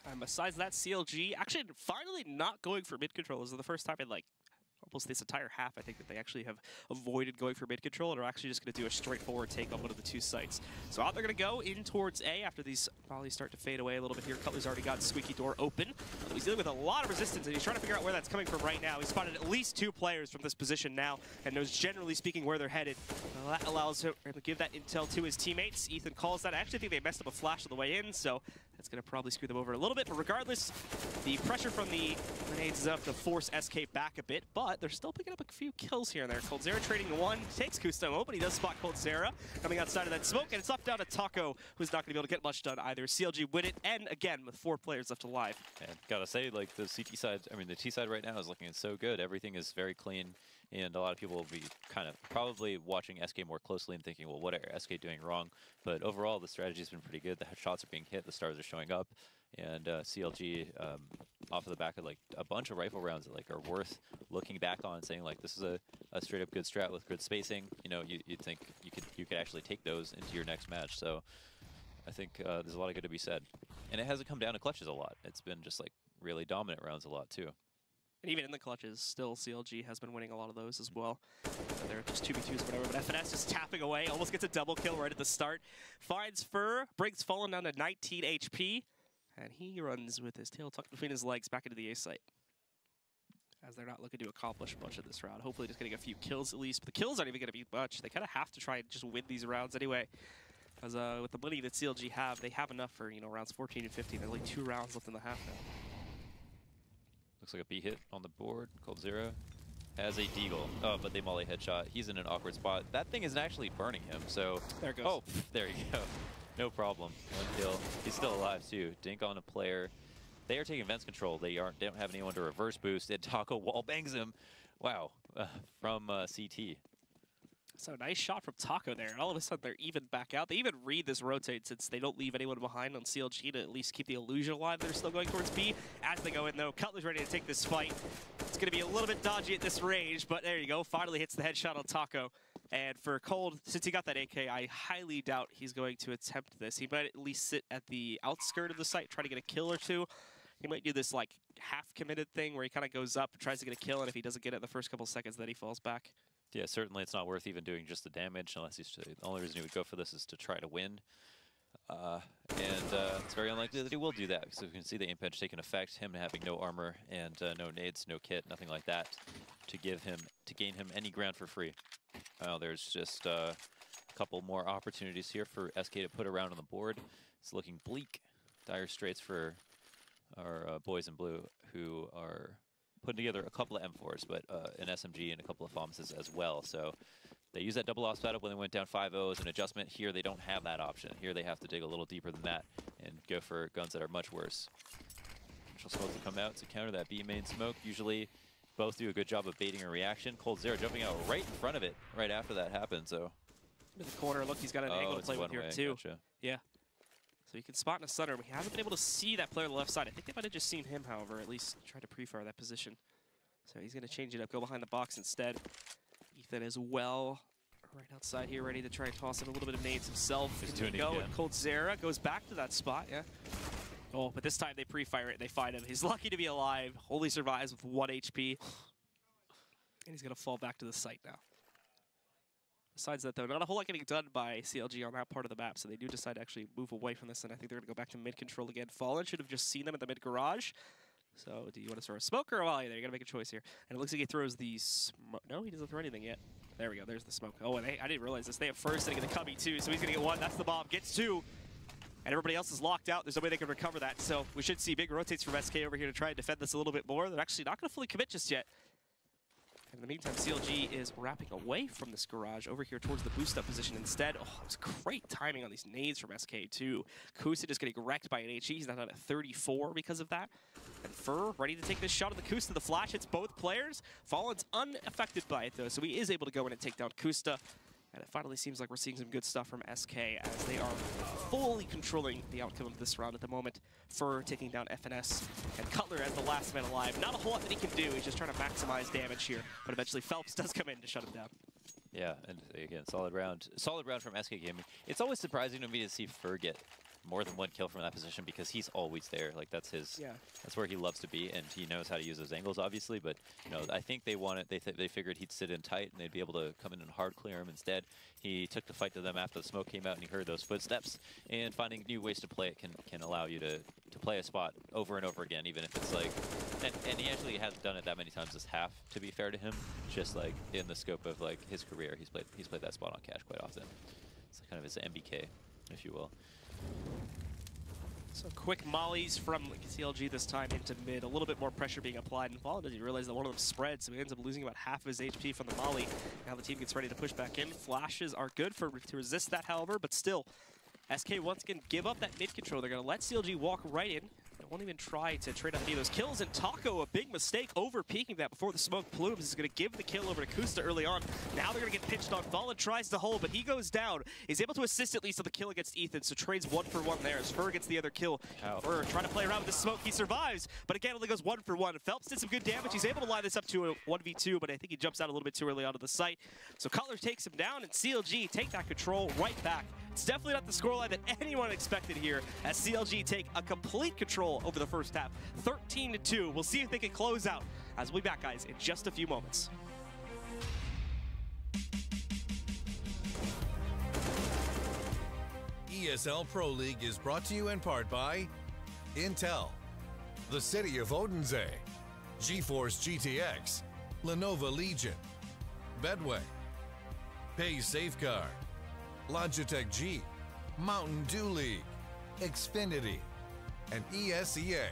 And besides that, CLG actually finally not going for mid control. This is the first time in like almost this entire half, I think, that they actually have avoided going for mid control and are actually just going to do a straightforward take on one of the 2 sites. So out they're going to go in towards A after these probably start to fade away a little bit here. Cutler's already got Squeaky Door open. He's dealing with a lot of resistance, and he's trying to figure out where that's coming from right now. He's spotted at least 2 players from this position now and knows, generally speaking, where they're headed. Well, that allows him to give that intel to his teammates. Ethan calls that. I actually think they messed up a flash on the way in, so that's going to probably screw them over a little bit. But regardless, the pressure from the grenades is enough to force SK back a bit, but they're still picking up a few kills here and there. coldzera trading 1, takes Kusta, but he does spot coldzera coming outside of that smoke, and it's up down to Taco, who's not going to be able to get much done either. CLG win it, and again, with 4 players left alive. And gotta say, like, the CT side, I mean, the T side right now is looking so good. Everything is very clean, and a lot of people will be kind of probably watching SK more closely and thinking, well, what are SK doing wrong? But overall, the strategy has been pretty good. The shots are being hit, the stars are showing up, and CLG off of the back of like a bunch of rifle rounds that like are worth looking back on and saying like this is a straight up good strat with good spacing. You know, you'd think you could actually take those into your next match. So I think there's a lot of good to be said, and it hasn't come down to clutches a lot. It's been just like really dominant rounds a lot too. And even in the clutches, still CLG has been winning a lot of those as well. They're just 2v2s or whatever, but FNS just tapping away, almost gets a double kill right at the start. Finds Fur, brings Fallen down to 19 HP, and he runs with his tail tucked between his legs back into the A site. As they're not looking to accomplish much of this round. Hopefully just getting a few kills at least, but the kills aren't even going to be much. They kind of have to try and just win these rounds anyway. Because with the money that CLG have, they have enough for, you know, rounds 14 and 15. There's only 2 rounds left in the half now. Looks like a B hit on the board. coldzera has a Deagle. Oh, but they molly headshot. He's in an awkward spot. That thing isn't actually burning him, so... There it goes. Oh, there you go. No problem. 1 kill. He's still alive, too. Dink on a player. They are taking vents control. They don't have anyone to reverse boost, and Taco wall bangs him. Wow. From CT. So nice shot from Taco there. And all of a sudden, they're even back out. They even read this rotate since they don't leave anyone behind on CLG to at least keep the illusion alive. They're still going towards B. As they go in, though, Cutler's ready to take this fight. It's going to be a little bit dodgy at this range, but there you go. Finally hits the headshot on Taco. And for Cold, since he got that AK, I highly doubt he's going to attempt this. He might at least sit at the outskirt of the site, try to get a kill or two. He might do this like half-committed thing where he kind of goes up, tries to get a kill, and if he doesn't get it in the first couple seconds, then he falls back. Yeah, certainly it's not worth even doing just the damage unless he's the only reason he would go for this is to try to win. It's very unlikely that he will do that because we can see the aim pinch taking effect, him having no armor and no nades, no kit, nothing like that to gain him any ground for free. There's just a couple more opportunities here for SK to put around on the board. It's looking bleak. Dire straits for our boys in blue who are putting together a couple of M4s, but an SMG and a couple of FOMSs as well. So they use that double off setup when they went down 5-0 as an adjustment. Here they don't have that option. Here they have to dig a little deeper than that and go for guns that are much worse. Initial smoke to come out to counter that B main smoke. Usually both do a good job of baiting a reaction. Cold Zero jumping out right in front of it right after that happened. So in the corner, look, he's got an angle to play with here too. Gotcha. Yeah. So you can spot in a stutter. We haven't been able to see that player on the left side. I think they might have just seen him, however, at least try to pre-fire that position. So he's going to change it up, go behind the box instead. Ethan as well, right outside here, ready to try and toss him a little bit of nades himself. He's doing it again. Cold Zera goes back to that spot, yeah. Oh, but this time they pre-fire it and they find him. He's lucky to be alive. Only survives with 1 HP. And he's going to fall back to the site now. Besides that, though, not a whole lot getting done by CLG on that part of the map, so they do decide to actually move away from this, and I think they're going to go back to mid-control again. Fallen should have just seen them at the mid-garage. So do you want to throw a smoke or a volley there? You got to make a choice here. And it looks like he throws the smoke. No, he doesn't throw anything yet. There we go. There's the smoke. Oh, and I didn't realize this. They have first sitting in the cubby, too, so he's going to get one. That's the bomb. Gets two. And everybody else is locked out. There's no way they can recover that. So we should see big rotates from SK over here to try and defend this a little bit more. They're actually not going to fully commit just yet. In the meantime, CLG is wrapping away from this garage over here towards the boost-up position instead. Oh, it was great timing on these nades from SK, too. Kusa just getting wrecked by an HE. He's now down at 34 because of that. And Fur ready to take this shot on the Kusta. The flash hits both players. Fallen's unaffected by it, though, so he is able to go in and take down Kusta. And it finally seems like we're seeing some good stuff from SK as they are fully controlling the outcome of this round at the moment. Fur taking down FNS and Cutler as the last man alive. Not a whole lot that he can do. He's just trying to maximize damage here. But eventually Phelps does come in to shut him down. Yeah, and again, solid round from SK Gaming. It's always surprising to me to see Fur get more than one kill from that position because he's always there. Like that's where he loves to be, and he knows how to use those angles, obviously. But you know, I think they figured he'd sit in tight and they'd be able to come in and hard clear him. Instead, he took the fight to them after the smoke came out and he heard those footsteps. And finding new ways to play it can allow you to play a spot over and over again, even if it's like. And he actually hasn't done it that many times this half, to be fair to him. Just like in the scope of like his career, he's played that spot on Cash quite often. It's kind of his MBK, if you will. So quick mollies from CLG this time into mid. A little bit more pressure being applied. And Fallen doesn't realize that one of them spread, so he ends up losing about half of his HP from the molly. Now the team gets ready to push back in. Flashes are good to resist that, however, but still, SK once again give up that mid control. They're going to let CLG walk right in. They won't even try to trade up any of those kills. And Taco, a big mistake, over peeking that before the smoke plumes. Is going to give the kill over to Kusta early on. Now they're going to get pinched on. Fallen tries to hold, but he goes down. He's able to assist at least on the kill against Ethan, so trades 1 for 1 there as Fur gets the other kill. Fur trying to play around with the smoke. He survives, but again only goes 1 for 1. Phelps did some good damage. He's able to line this up to a 1v2, but I think he jumps out a little bit too early onto the site. So Cutler takes him down, and CLG take that control right back. It's definitely not the scoreline that anyone expected here as CLG take a complete control over the first half. 13-2. We'll see if they can close out as we'll be back, guys, in just a few moments. ESL Pro League is brought to you in part by Intel, the City of Odense, GeForce GTX, Lenovo Legion, Bedway, Pay Safeguard, Logitech G, Mountain Dew League, Xfinity, and ESEA.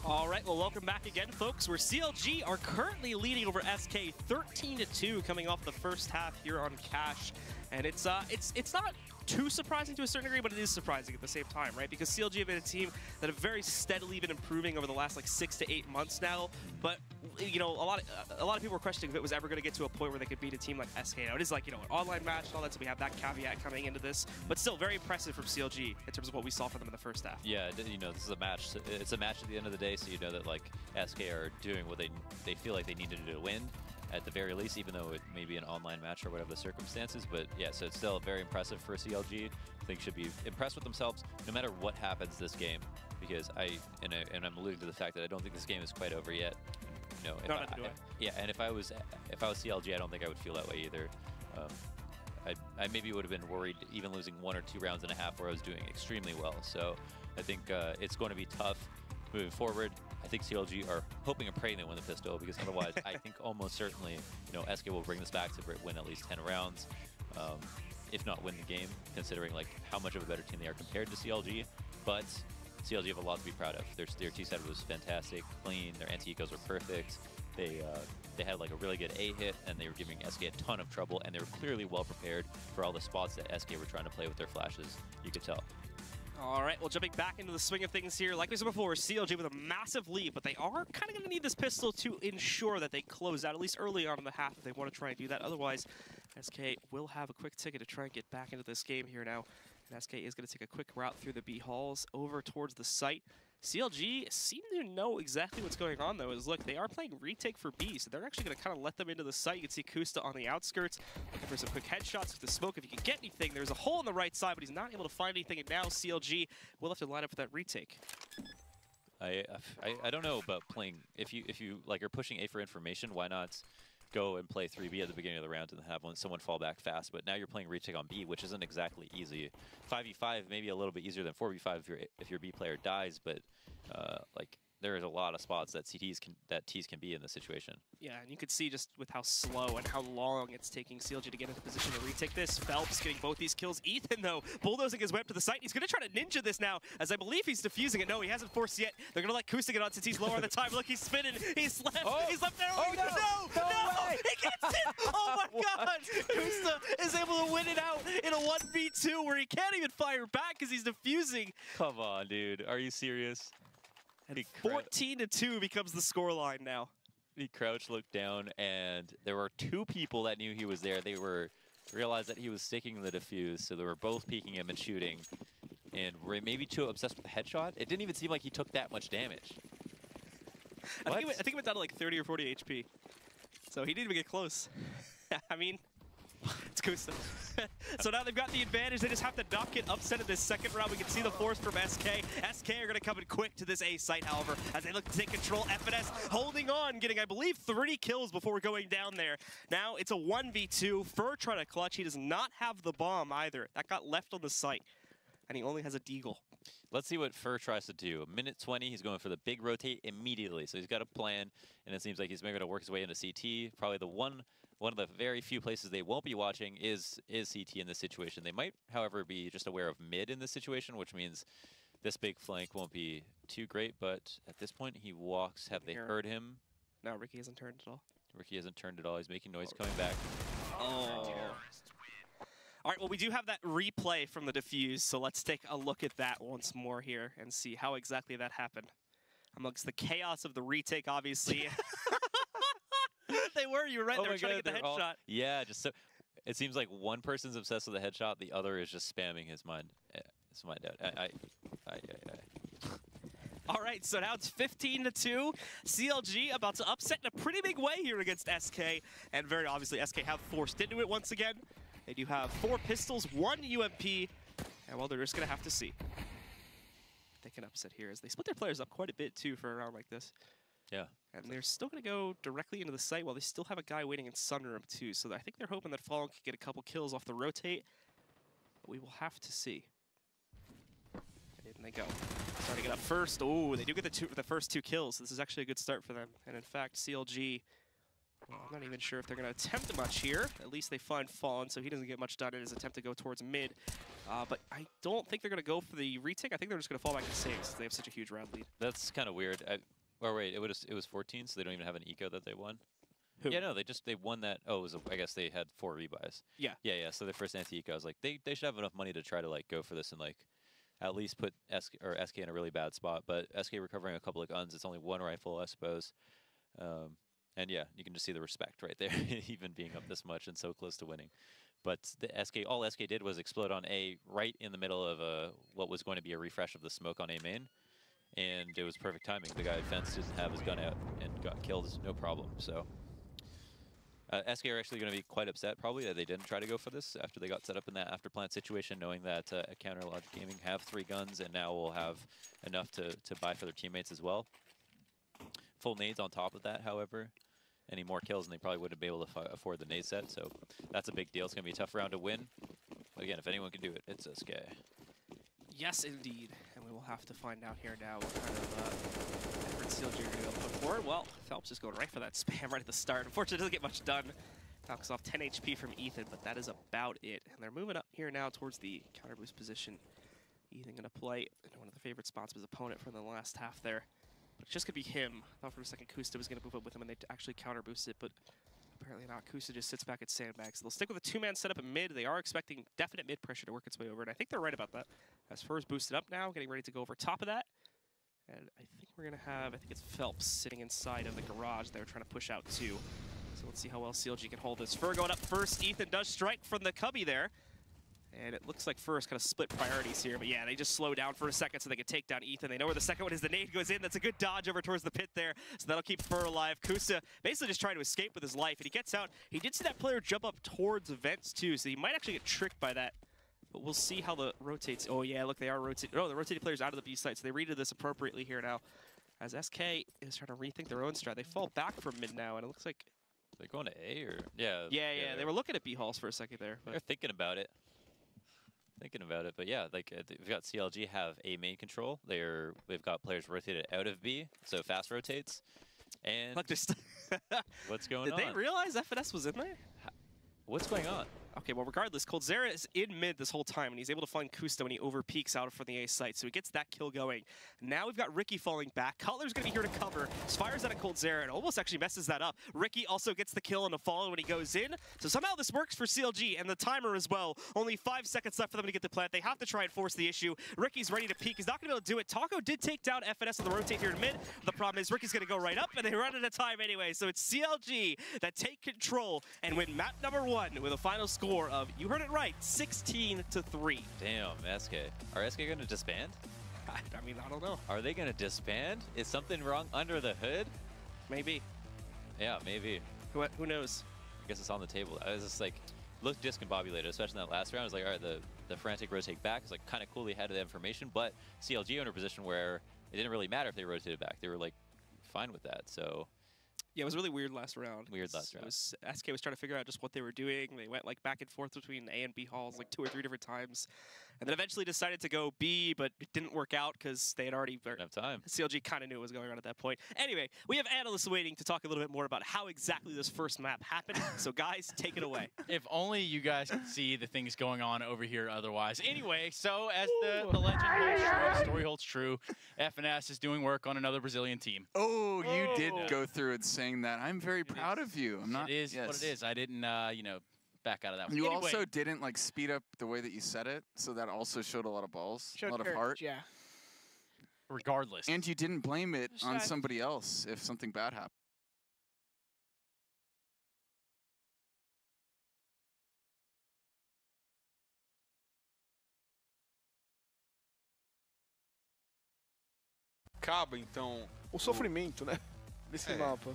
All right, well, welcome back again, folks. Where CLG are currently leading over SK 13-2 coming off the first half here on Cash. And it's not too surprising to a certain degree, but it is surprising at the same time, right? Because CLG have been a team that have very steadily been improving over the last like 6 to 8 months now. But you know, a lot of people were questioning if it was ever going to get to a point where they could beat a team like SK. Now it is like, you know, an online match and all that, so we have that caveat coming into this. But still, very impressive from CLG in terms of what we saw from them in the first half. Yeah, you know, this is a match. It's a match at the end of the day, so you know that like SK are doing what they feel like they need to do to win. At the very least, even though it may be an online match or whatever the circumstances. But yeah, so it's still very impressive for CLG. I think should be impressed with themselves no matter what happens this game, because and I'm alluding to the fact that I don't think this game is quite over yet. You know, yeah, and if I was CLG, I don't think I would feel that way either. I maybe would have been worried even losing 1 or 2 rounds and a half where I was doing extremely well. So I think it's going to be tough moving forward. I think CLG are hoping and praying they win the pistol, because otherwise I think almost certainly, you know, SK will bring this back to win at least 10 rounds, if not win the game, considering like how much of a better team they are compared to CLG. But CLG have a lot to be proud of. Their T-side was fantastic, clean, their anti-ecos were perfect. They had like a really good A hit, and they were giving SK a ton of trouble, and they were clearly well prepared for all the spots that SK were trying to play with their flashes, you could tell. All right, well, jumping back into the swing of things here, like we said before, CLG with a massive lead, but they are kind of going to need this pistol to ensure that they close out, at least early on in the half, if they want to try and do that. Otherwise, SK will have a quick ticket to try and get back into this game here now. And SK is going to take a quick route through the B halls over towards the site. CLG seem to know exactly what's going on, though, is look, they are playing retake for B, so they're actually going to kind of let them into the site. You can see Kusta on the outskirts, looking for some quick headshots with the smoke. If he can get anything, there's a hole on the right side, but he's not able to find anything, and now CLG will have to line up for that retake. I don't know about playing, if you like are pushing A for information, why not go and play 3B at the beginning of the round and have someone fall back fast? But now you're playing retake on B, which isn't exactly easy. 5v5 maybe a little bit easier than 4v5 if your B player dies, but like there is a lot of spots that Ts can be in this situation. Yeah, and you can see just with how slow and how long it's taking CLG to get into position to retake this. Phelps getting both these kills. Ethan, though, bulldozing his way up to the site. He's going to try to ninja this now, as I believe he's defusing it. No, he hasn't forced yet. They're going to let Kusta get on since he's lower on the time. Look, he's spinning. He's left. Oh. He's left there. Oh, no! He gets it! Oh, my God! Kusta is able to win it out in a 1v2 where he can't even fire back because he's defusing. Come on, dude. Are you serious? And 14-2 becomes the scoreline now. He crouched, looked down, and there were 2 people that knew he was there. They realized that he was sticking the defuse, so they were both peeking him and shooting. And were maybe too obsessed with the headshot. It didn't even seem like he took that much damage. I think he went down to like 30 or 40 HP. So he didn't even get close. I mean, it's Kusta. So now they've got the advantage. They just have to not get upset in this second round. We can see the force from SK. SK are going to come in quick to this A site, however, as they look to take control. FNS holding on, getting, I believe, 30 kills before we're going down there. Now it's a 1v2. Fur trying to clutch. He does not have the bomb either. That got left on the site. And he only has a deagle. Let's see what Fur tries to do. A minute 20, he's going for the big rotate immediately. So he's got a plan, and it seems like he's maybe going to work his way into CT. Probably the one of the very few places they won't be watching is CT in this situation. They might, however, be just aware of mid in this situation, which means this big flank won't be too great. But at this point, he walks. Have they heard him? No, Ricky hasn't turned at all. Ricky hasn't turned at all. He's making noise coming back. Oh. All right, well, we do have that replay from the defuse, so let's take a look at that once more here and see how exactly that happened. Amongst the chaos of the retake, obviously. You were right. They were trying to get the headshot. Yeah, just so it seems like one person's obsessed with the headshot, the other is just spamming his mind out. All right, so now it's 15-2. CLG about to upset in a pretty big way here against SK, and very obviously SK have forced into it once again. They do have 4 pistols, 1 UMP, and well, they're just gonna have to see if they can upset here as they split their players up quite a bit too for a round like this. Yeah. And they're still going to go directly into the site while they still have a guy waiting in Sunroom too. So I think they're hoping that Fallen can get a couple kills off the rotate. But we will have to see. And in they go. Starting it up first. Oh, they do get the first 2 kills. So this is actually a good start for them. And in fact, CLG Well, I'm not even sure if they're going to attempt much here. At least they find Fawn, so he doesn't get much done in his attempt to go towards mid. But I don't think they're going to go for the retake. I think they're just going to fall back to saves since they have such a huge round lead. That's kind of weird. Oh wait, it was 14, so they don't even have an eco that they won. Who? Yeah, no, they won that. Oh, I guess they had 4 rebuys. Yeah. Yeah. So their first anti-eco, I was like, they should have enough money to try to like go for this and like at least put SK in a really bad spot. But SK recovering a couple of guns. It's only 1 rifle, I suppose. And yeah, you can just see the respect right there, even being up this much and so close to winning. But all SK did was explode on A right in the middle of what was going to be a refresh of the smoke on A main. And it was perfect timing. The guy at fence didn't have his gun out and got killed, no problem. So SK are actually going to be quite upset probably that they didn't try to go for this after they got set up in that after plant situation, knowing that Counter Logic Gaming have 3 guns and now will have enough to buy for their teammates as well. Full nades on top of that, however. Any more kills and they probably wouldn't be able to afford the nade set, so that's a big deal. It's going to be a tough round to win. But again, if anyone can do it, it's SK. Yes, indeed. And we will have to find out here now what kind of effort CLG are going to be able to put forward. Well, Phelps is going right for that spam right at the start. Unfortunately, doesn't get much done. Knocks off 10 HP from Ethan, but that is about it. And they're moving up here now towards the counter boost position. Ethan going to play in one of the favorite spots of his opponent from the last half there. But it's just going to be him. I thought for a second Kusta was going to move up with him and they'd actually counter boost it, but apparently not. Kusta just sits back at sandbags. They'll stick with a 2-man setup at mid. They are expecting definite mid pressure to work its way over, and I think they're right about that. As Fur's boosted up now, getting ready to go over top of that. And I think we're going to have, I think it's Phelps sitting inside of the garage. They're trying to push out too. So let's see how well CLG can hold this. Fur going up first. Ethan does strike from the cubby there. And it looks like Fur's kind of split priorities here. But yeah, they just slow down for a second so they can take down Ethan. They know where the second one is. The nade goes in. That's a good dodge over towards the pit there. So that'll keep Fur alive. Kusta basically just trying to escape with his life. And he gets out. He did see that player jump up towards vents too. So he might actually get tricked by that. But we'll see how the rotates. Oh yeah, look, they are rotating. Oh, the rotating player's out of the B site. So they readed this appropriately here now. As SK is trying to rethink their own strat. They fall back from mid now. And it looks like... They're going to A or... Yeah. Yeah. They were looking at B halls for a second there. But they're thinking about it. But yeah, like we've got CLG have A main control. We've got players rotated out of B, so fast rotates. And look, what's going on? Did they realize FNS was in there? What's going on? Okay, well, regardless, Coldzera is in mid this whole time, and he's able to find Kusta when he overpeaks out from the A site, so he gets that kill going. Now we've got Ricky falling back. Cutler's going to be here to cover. Fires out at Coldzera and almost actually messes that up. Ricky also gets the kill and a follow when he goes in. So somehow this works for CLG, and the timer as well. Only 5 seconds left for them to get the plant. They have to try and force the issue. Ricky's ready to peek. He's not going to be able to do it. Taco did take down FNS on the rotate here in mid. The problem is Ricky's going to go right up, and they run out of time anyway. So it's CLG that take control and win map number 1 with a final score of, you heard it right, 16-3. Damn, SK. Are SK going to disband? I mean, I don't know. Are they going to disband? Is something wrong under the hood? Maybe. Yeah, maybe. Who knows? I guess it's on the table. I was just like, looked discombobulated, especially in that last round. I was like, all right, the frantic rotate back is like kind of cool. They had the information, but CLG in a position where it didn't really matter if they rotated back. They were like fine with that. So yeah, it was really weird last round. SK was trying to figure out just what they were doing. They went like back and forth between A and B halls like 2 or 3 different times. And then eventually decided to go B, but it didn't work out because they had already... Didn't have time. CLG kind of knew what was going on at that point. Anyway, we have analysts waiting to talk a little bit more about how exactly this first map happened. So guys, take it away. If only you guys could see the things going on over here otherwise. Anyway, so as the legend holds true, the story holds true, FNS is doing work on another Brazilian team. Oh, you did go through it saying that. I'm very proud of you. I'm not... It is what it is. I didn't, you know, back out of that one. You anyway, also didn't like speed up the way that you said it, so that also showed a lot of balls, a lot of courage, heart. Yeah. Regardless. And you didn't blame it on somebody else if something bad happened. Acaba, então... O sofrimento, né? Desse mapa.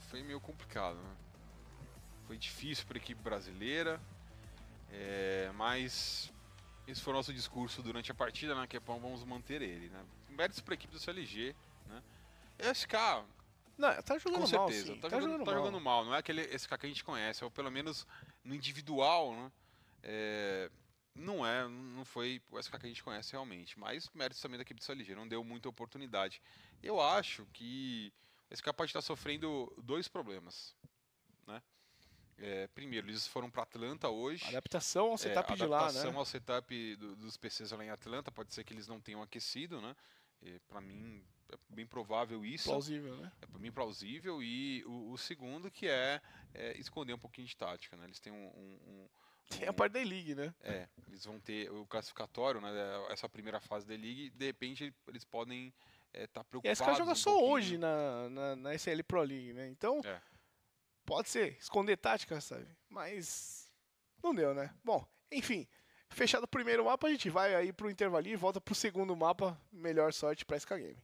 Foi meio complicado, né? Foi difícil para a equipe brasileira, mas esse foi o nosso discurso durante a partida, né? Que é bom, vamos manter ele, né? Méritos para a equipe do CLG, né? E SK, não, tá jogando com mal, certeza, sim. tá jogando mal, não é aquele SK que a gente conhece, ou pelo menos no individual, né? Não foi o SK que a gente conhece realmente, mas méritos também da equipe do CLG, não deu muita oportunidade. Eu acho que o SK pode estar sofrendo 2 problemas. né? Primeiro, eles foram para Atlanta hoje. Adaptação ao setup de lá, né? Adaptação ao setup dos PCs lá em Atlanta. Pode ser que eles não tenham aquecido, né? Para mim, é bem provável isso. Plausível, né? É bem plausível. E o segundo que é esconder um pouquinho de tática, né? Eles têm Tem a parte da E-League, né? eles vão ter o classificatório, né? Essa primeira fase da League. De repente, eles podem estar E a preocupados. SK joga um só pouquinho. hoje na SL Pro League, né? Então, pode ser, esconder tática, sabe? Mas não deu, né? Bom, enfim, fechado o primeiro mapa, a gente vai aí pro intervalinho e volta pro segundo mapa. Melhor sorte pra SK Game.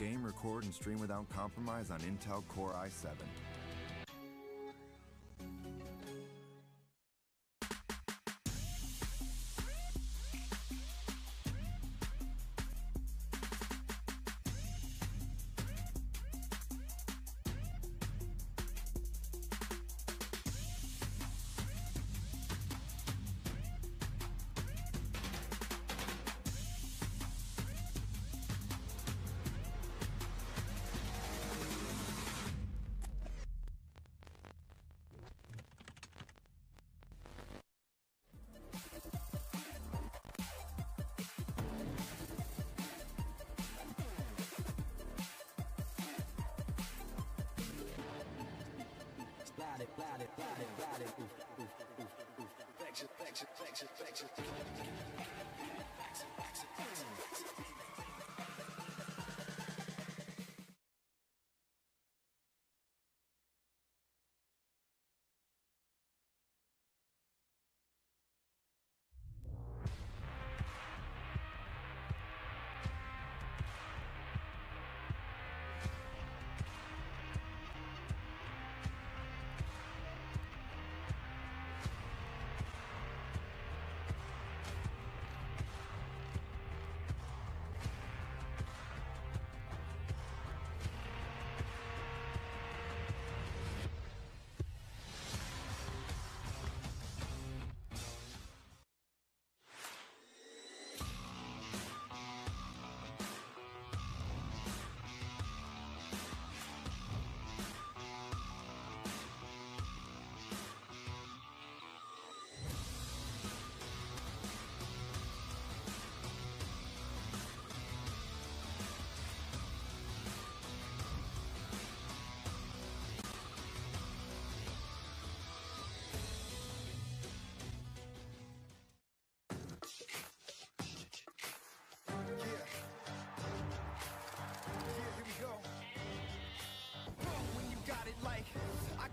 Game, record, and stream without compromise on Intel Core i7.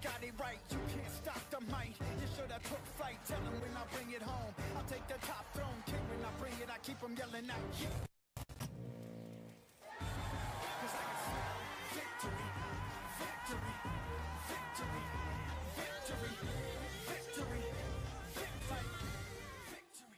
Got it right, you can't stop the might. You should have took flight, tell them when I bring it home. I'll take the top throne, king when I bring it, I keep them yelling out, yeah. Cause I can smell victory, victory, victory, victory, victory, victory, victory.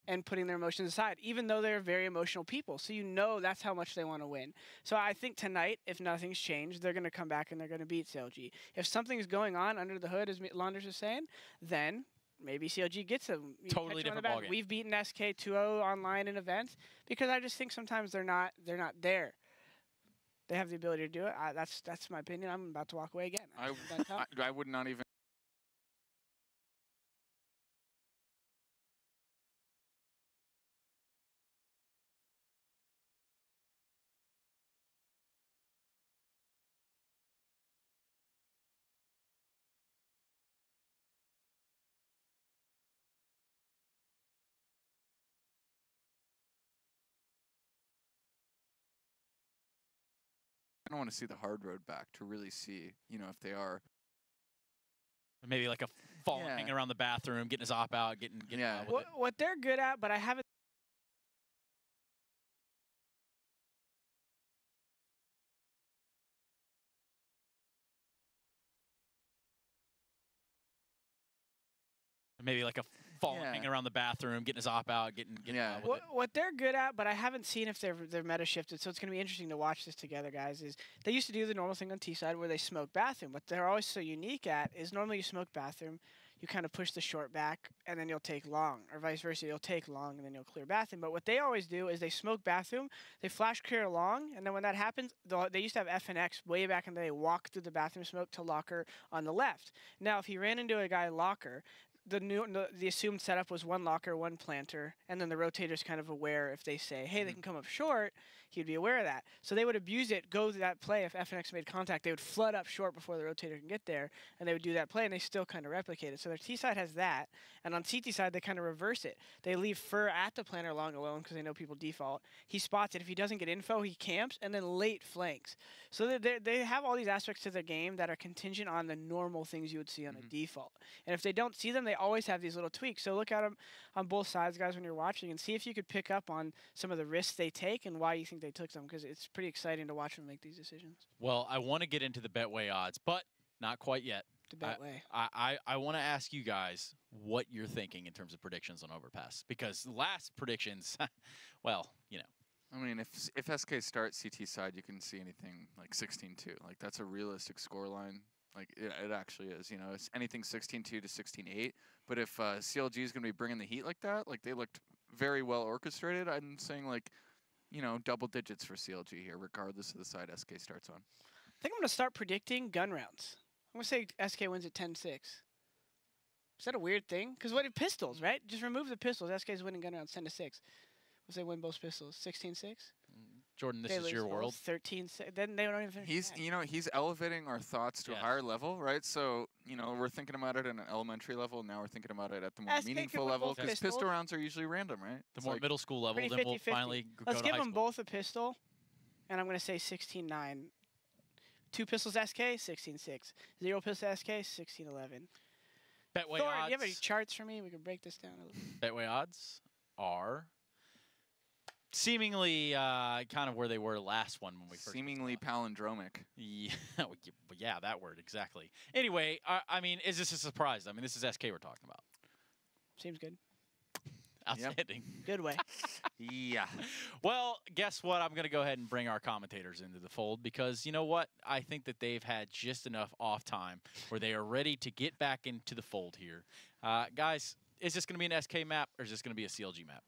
and putting their emotions aside, even though they're very emotional people. So you know that's how much they want to win. So I think tonight, if nothing's changed, they're going to come back and they're going to beat CLG. If something's going on under the hood, as Launders was saying, then maybe CLG gets them. Totally different ballgame. We've beaten SK 2-0 online in events because I just think sometimes they're not there. They have the ability to do it. That's my opinion. I'm about to walk away again. I would not even. I don't want to see the hard road back to really see, if they are. Maybe like a fall hanging around the bathroom, getting his op out, getting out with it. What they're good at, but I haven't. Maybe like a fall hanging around the bathroom, getting his op out, getting out with it. What they're good at, but I haven't seen if their meta shifted, so it's going to be interesting to watch this together, guys. Is they used to do the normal thing on T side where they smoke bathroom. What they're always so unique at is normally you smoke bathroom, you kind of push the short back, and then you'll take long, or vice versa. You'll take long, and then you'll clear bathroom. But what they always do is they smoke bathroom, they flash clear long, and then when that happens, they used to have F and X way back in the day, walk through the bathroom smoke to locker on the left. Now, if he ran into a guy locker, the assumed setup was one locker, one planter, and then the rotator's kind of aware if they say, hey, they can come up short, he'd be aware of that. So they would abuse it, go to that play. If FNX made contact, they would flood up short before the rotator can get there, and they would do that play, and they still kind of replicate it. So their T side has that, and on CT side, they kind of reverse it. They leave fur at the planter long alone because they know people default. He spots it. If he doesn't get info, he camps, and then late flanks. So they have all these aspects to their game that are contingent on the normal things you would see on a default. And if they don't see them, they always have these little tweaks. So look at them on both sides, guys, when you're watching, and see if you could pick up on some of the risks they take and why you think they took them, because it's pretty exciting to watch them make these decisions. Well, I want to get into the Betway odds, but not quite yet. The Betway. I want to ask you guys what you're thinking in terms of predictions on Overpass, because the last predictions, well, I mean, if SK starts CT side, you can see anything like 16-2. Like, that's a realistic scoreline. Like, it actually is. It's anything 16-2 to 16-8. But if CLG is going to be bringing the heat like that, like, they looked very well orchestrated, I'm saying, like, double digits for CLG here, regardless of the side SK starts on. I think I'm going to start predicting gun rounds. I'm going to say SK wins at 10-6. Is that a weird thing? Because what if pistols, right? Just remove the pistols. SK's winning gun rounds 10-6. Let's say win both pistols. 16-6? Jordan, this is your world. 13-6. Then they don't even finish. He's elevating our thoughts to a higher level, right? So, we're thinking about it at an elementary level. Now we're thinking about it at the more meaningful level, because pistol rounds are usually random, right? The more middle school level, then we'll finally go to high school. Let's give them both a pistol, and I'm going to say 16-9. 2 pistols SK, 16-6. 0 pistol SK, 16-11. Betway Thor, odds. do you have any charts for me? We can break this down a little bit. Betway odds are seemingly kind of where they were last one when we first. Seemingly palindromic. Yeah, that word, exactly. Anyway, I mean, is this a surprise? I mean, this is SK we're talking about. Seems good. Outstanding. Yep. Good way. Yeah. Well, guess what? I'm going to go ahead and bring our commentators into the fold, because you know what? I think that they've had just enough off time where they are ready to get back into the fold here. Guys, is this going to be an SK map, or is this going to be a CLG map?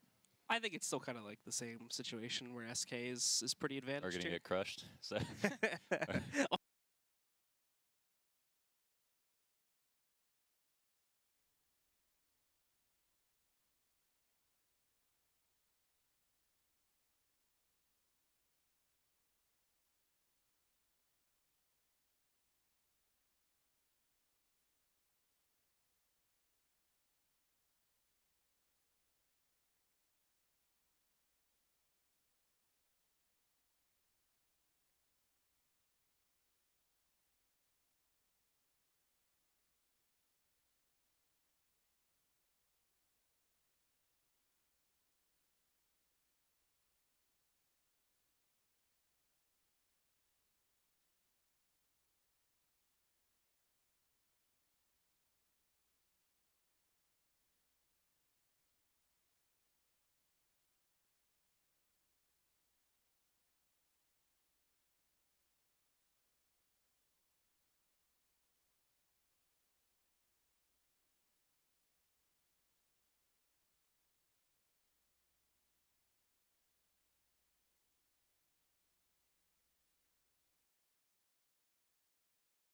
I think it's still kind of like the same situation where SK is pretty advantaged. Are going to get crushed. So.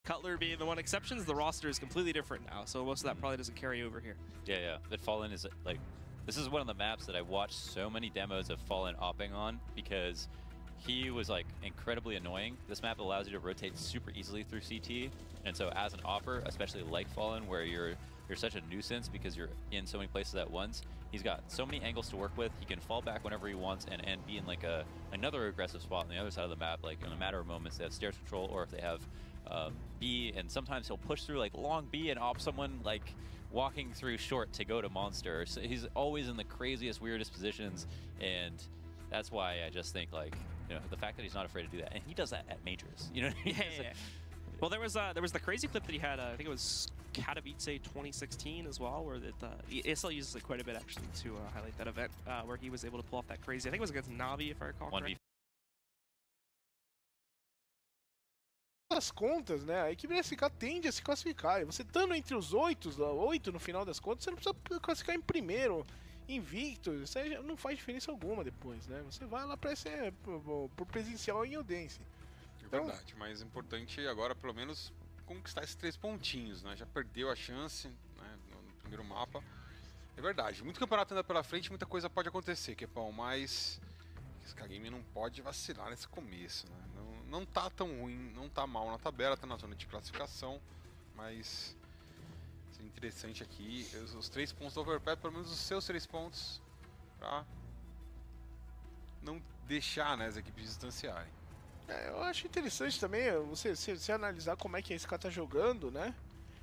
Cutler being the one exception, the roster is completely different now, so most of that probably doesn't carry over here. Yeah. But Fallen is like, this is one of the maps that I watched so many demos of Fallen opping on because he was like incredibly annoying. This map allows you to rotate super easily through CT, and so as an opper, especially like Fallen, where you're such a nuisance because you're in so many places at once, he's got so many angles to work with. He can fall back whenever he wants and be in like another aggressive spot on the other side of the map. Like in a matter of moments, they have stairs control, or if they have B, and sometimes he'll push through like long B and op someone like walking through short to go to monster. So he's always in the craziest, weirdest positions, and that's why I just think like, you know, the fact that he's not afraid to do that, and he does that at majors. You know what I mean? Yeah. Well, there was the crazy clip that he had. I think it was Katowice 2016 as well, where ESL uses it quite a bit actually to highlight that event, where he was able to pull off that crazy. I think it was against Navi, if I recall correctly. Das contas, né, a equipe da SK tende a se classificar. E você estando entre os 8 no final das contas, você não precisa classificar em primeiro, invicto. Isso aí não faz diferença alguma depois, né? Você vai lá para pro presencial em Odense. É verdade, mas é importante agora pelo menos conquistar esses 3 pontinhos, né? Já perdeu a chance, né, no primeiro mapa. É verdade, muito campeonato ainda pela frente, muita coisa pode acontecer, Kepão, mas esse K-Game não pode vacilar nesse começo, né? Não tá tão ruim, não tá mal na tabela, tá na zona de classificação, mas é interessante aqui os 3 pontos do Overpass, pelo menos os seus 3 pontos, pra não deixar, né, as equipes distanciarem. Eu acho interessante também você analisar como é que a SK tá jogando, né?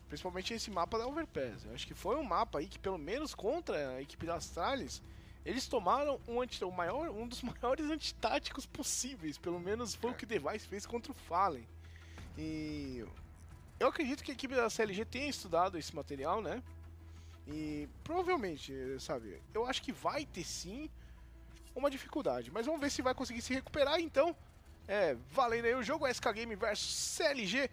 Principalmente esse mapa da Overpass. Eu acho que foi um mapa aí que, pelo menos contra a equipe da Astralis, eles tomaram um dos maiores antitáticos possíveis. Pelo menos foi o que o Device fez contra o Fallen. E eu acredito que a equipe da CLG tenha estudado esse material, né? E provavelmente, sabe, eu acho que vai ter sim uma dificuldade. Mas vamos ver se vai conseguir se recuperar. Então, valendo aí o jogo SK Game versus CLG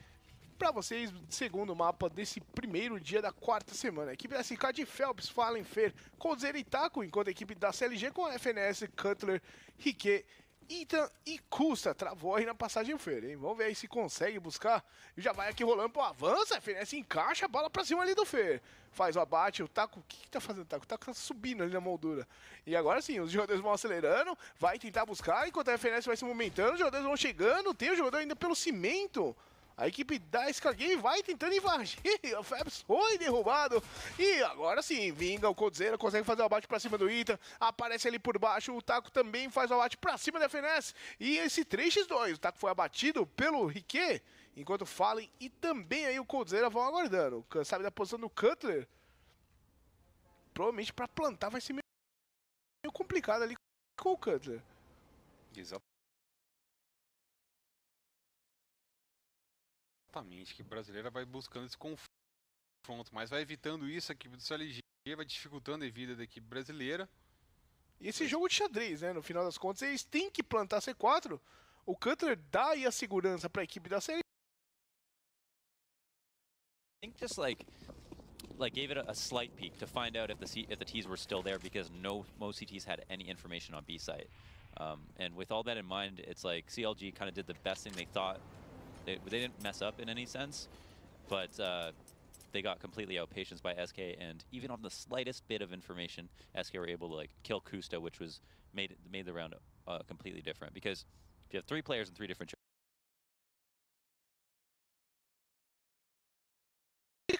para vocês, segundo mapa desse primeiro dia da 4ª semana. A equipe da SK de Phelps, Fallen, Fer, Coldzera e Taco, enquanto a equipe da CLG com FNS, Cutler, Riquet, Ethan e Custa. Travou aí na passagem Fer, hein? Vamos ver aí se consegue buscar. Já vai aqui rolando pro avanço, a FNS encaixa a bola pra cima ali do Fer. Faz o abate, o Taco, o que tá fazendo o Taco? O Taco tá subindo ali na moldura. E agora sim, os jogadores vão acelerando, vai tentar buscar, enquanto a FNS vai se movimentando, os jogadores vão chegando, tem o jogador ainda pelo cimento. A equipe da SK Game vai tentando invadir, o Fabs foi derrubado, e agora sim, vinga o Coldzera, consegue fazer o abate pra cima do Ita, aparece ali por baixo, o Taco também faz o abate pra cima da FNS, e esse 3x2, o Taco foi abatido pelo Riquet, enquanto Fallen e também aí o Coldzera vão aguardando, sabe da posição do Cutler, provavelmente pra plantar vai ser meio complicado ali com o Cutler. Exato. Exatamente, que a brasileira vai buscando esse confronto, mas vai evitando isso, a equipe do CLG vai dificultando a vida da equipe brasileira. E esse jogo de xadrez, né, no final das contas, eles têm que plantar C4, o Cutler dá aí a segurança para a equipe da CLG. I think just like gave it a slight peek to find out if the Ts were still there, because most CTs had any information on B site. And with all that in mind, it's like CLG kind of did the best thing they thought. They didn't mess up in any sense, but they got completely outpatience by SK, and even on the slightest bit of information, SK were able to like kill Kusta, which was made the round completely different, because if you have 3 players in 3 different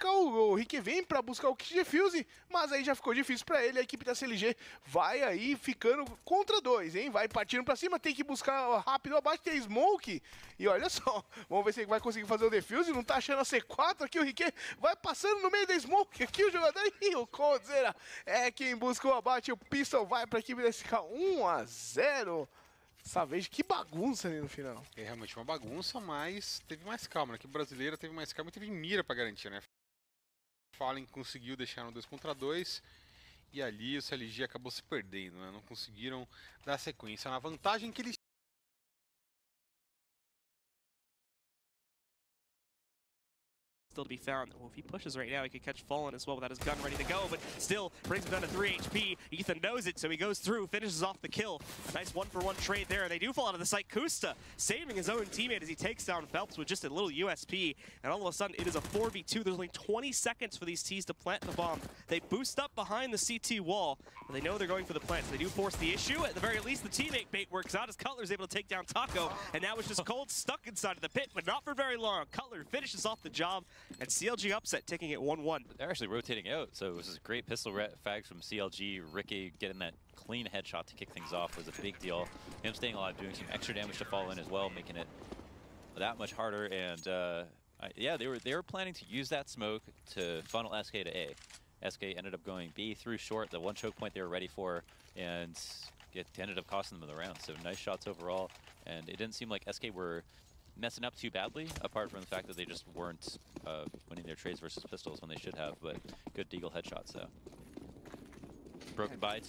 O Rick vem para buscar o kit de Fuse, mas aí já ficou difícil para ele. A equipe da CLG vai aí ficando contra 2, hein? Vai partindo para cima, tem que buscar rápido abaixo, tem Smoke. E olha só, vamos ver se ele vai conseguir fazer o defuse. Não tá achando a C4 aqui, o Rick vai passando no meio da Smoke aqui, o jogador. E o Coldzera é quem busca o abate. O Pistol vai para a equipe da SK 1-0. Essa vez, que bagunça ali no final. É realmente uma bagunça, mas teve mais calma. A equipe brasileira teve mais calma e teve mira para garantir, né? Fallen conseguiu deixar no 2 contra 2 e ali o CLG acabou se perdendo, né? Não conseguiram dar sequência na vantagem que eles still to be found. Well, if he pushes right now, he could catch Fallen as well without his gun ready to go, but still brings him down to 3 HP. Ethan knows it, so he goes through, finishes off the kill. A nice 1-for-1 trade there. They do fall out of the site. Kusta saving his own teammate as he takes down Phelps with just a little USP, and all of a sudden it is a 4v2. There's only 20 seconds for these T's to plant the bomb. They boost up behind the CT wall, and they know they're going for the plants. They do force the issue. At the very least, the teammate bait works out as Cutler's able to take down Taco, and now it's just Cold stuck inside of the pit, but not for very long. Cutler finishes off the job, and CLG upset, taking it 1-1. They're actually rotating out, so it was a great pistol fags from CLG. Ricky getting that clean headshot to kick things off was a big deal. Him staying alive, doing some extra damage to fall in as well, making it that much harder. And yeah, they were planning to use that smoke to funnel SK to A. SK ended up going B through short, the one choke point they were ready for, and it ended up costing them the round. So nice shots overall, and it didn't seem like SK were messing up too badly, apart from the fact that they just weren't winning their trades versus pistols when they should have, but good deagle headshots though. Broken by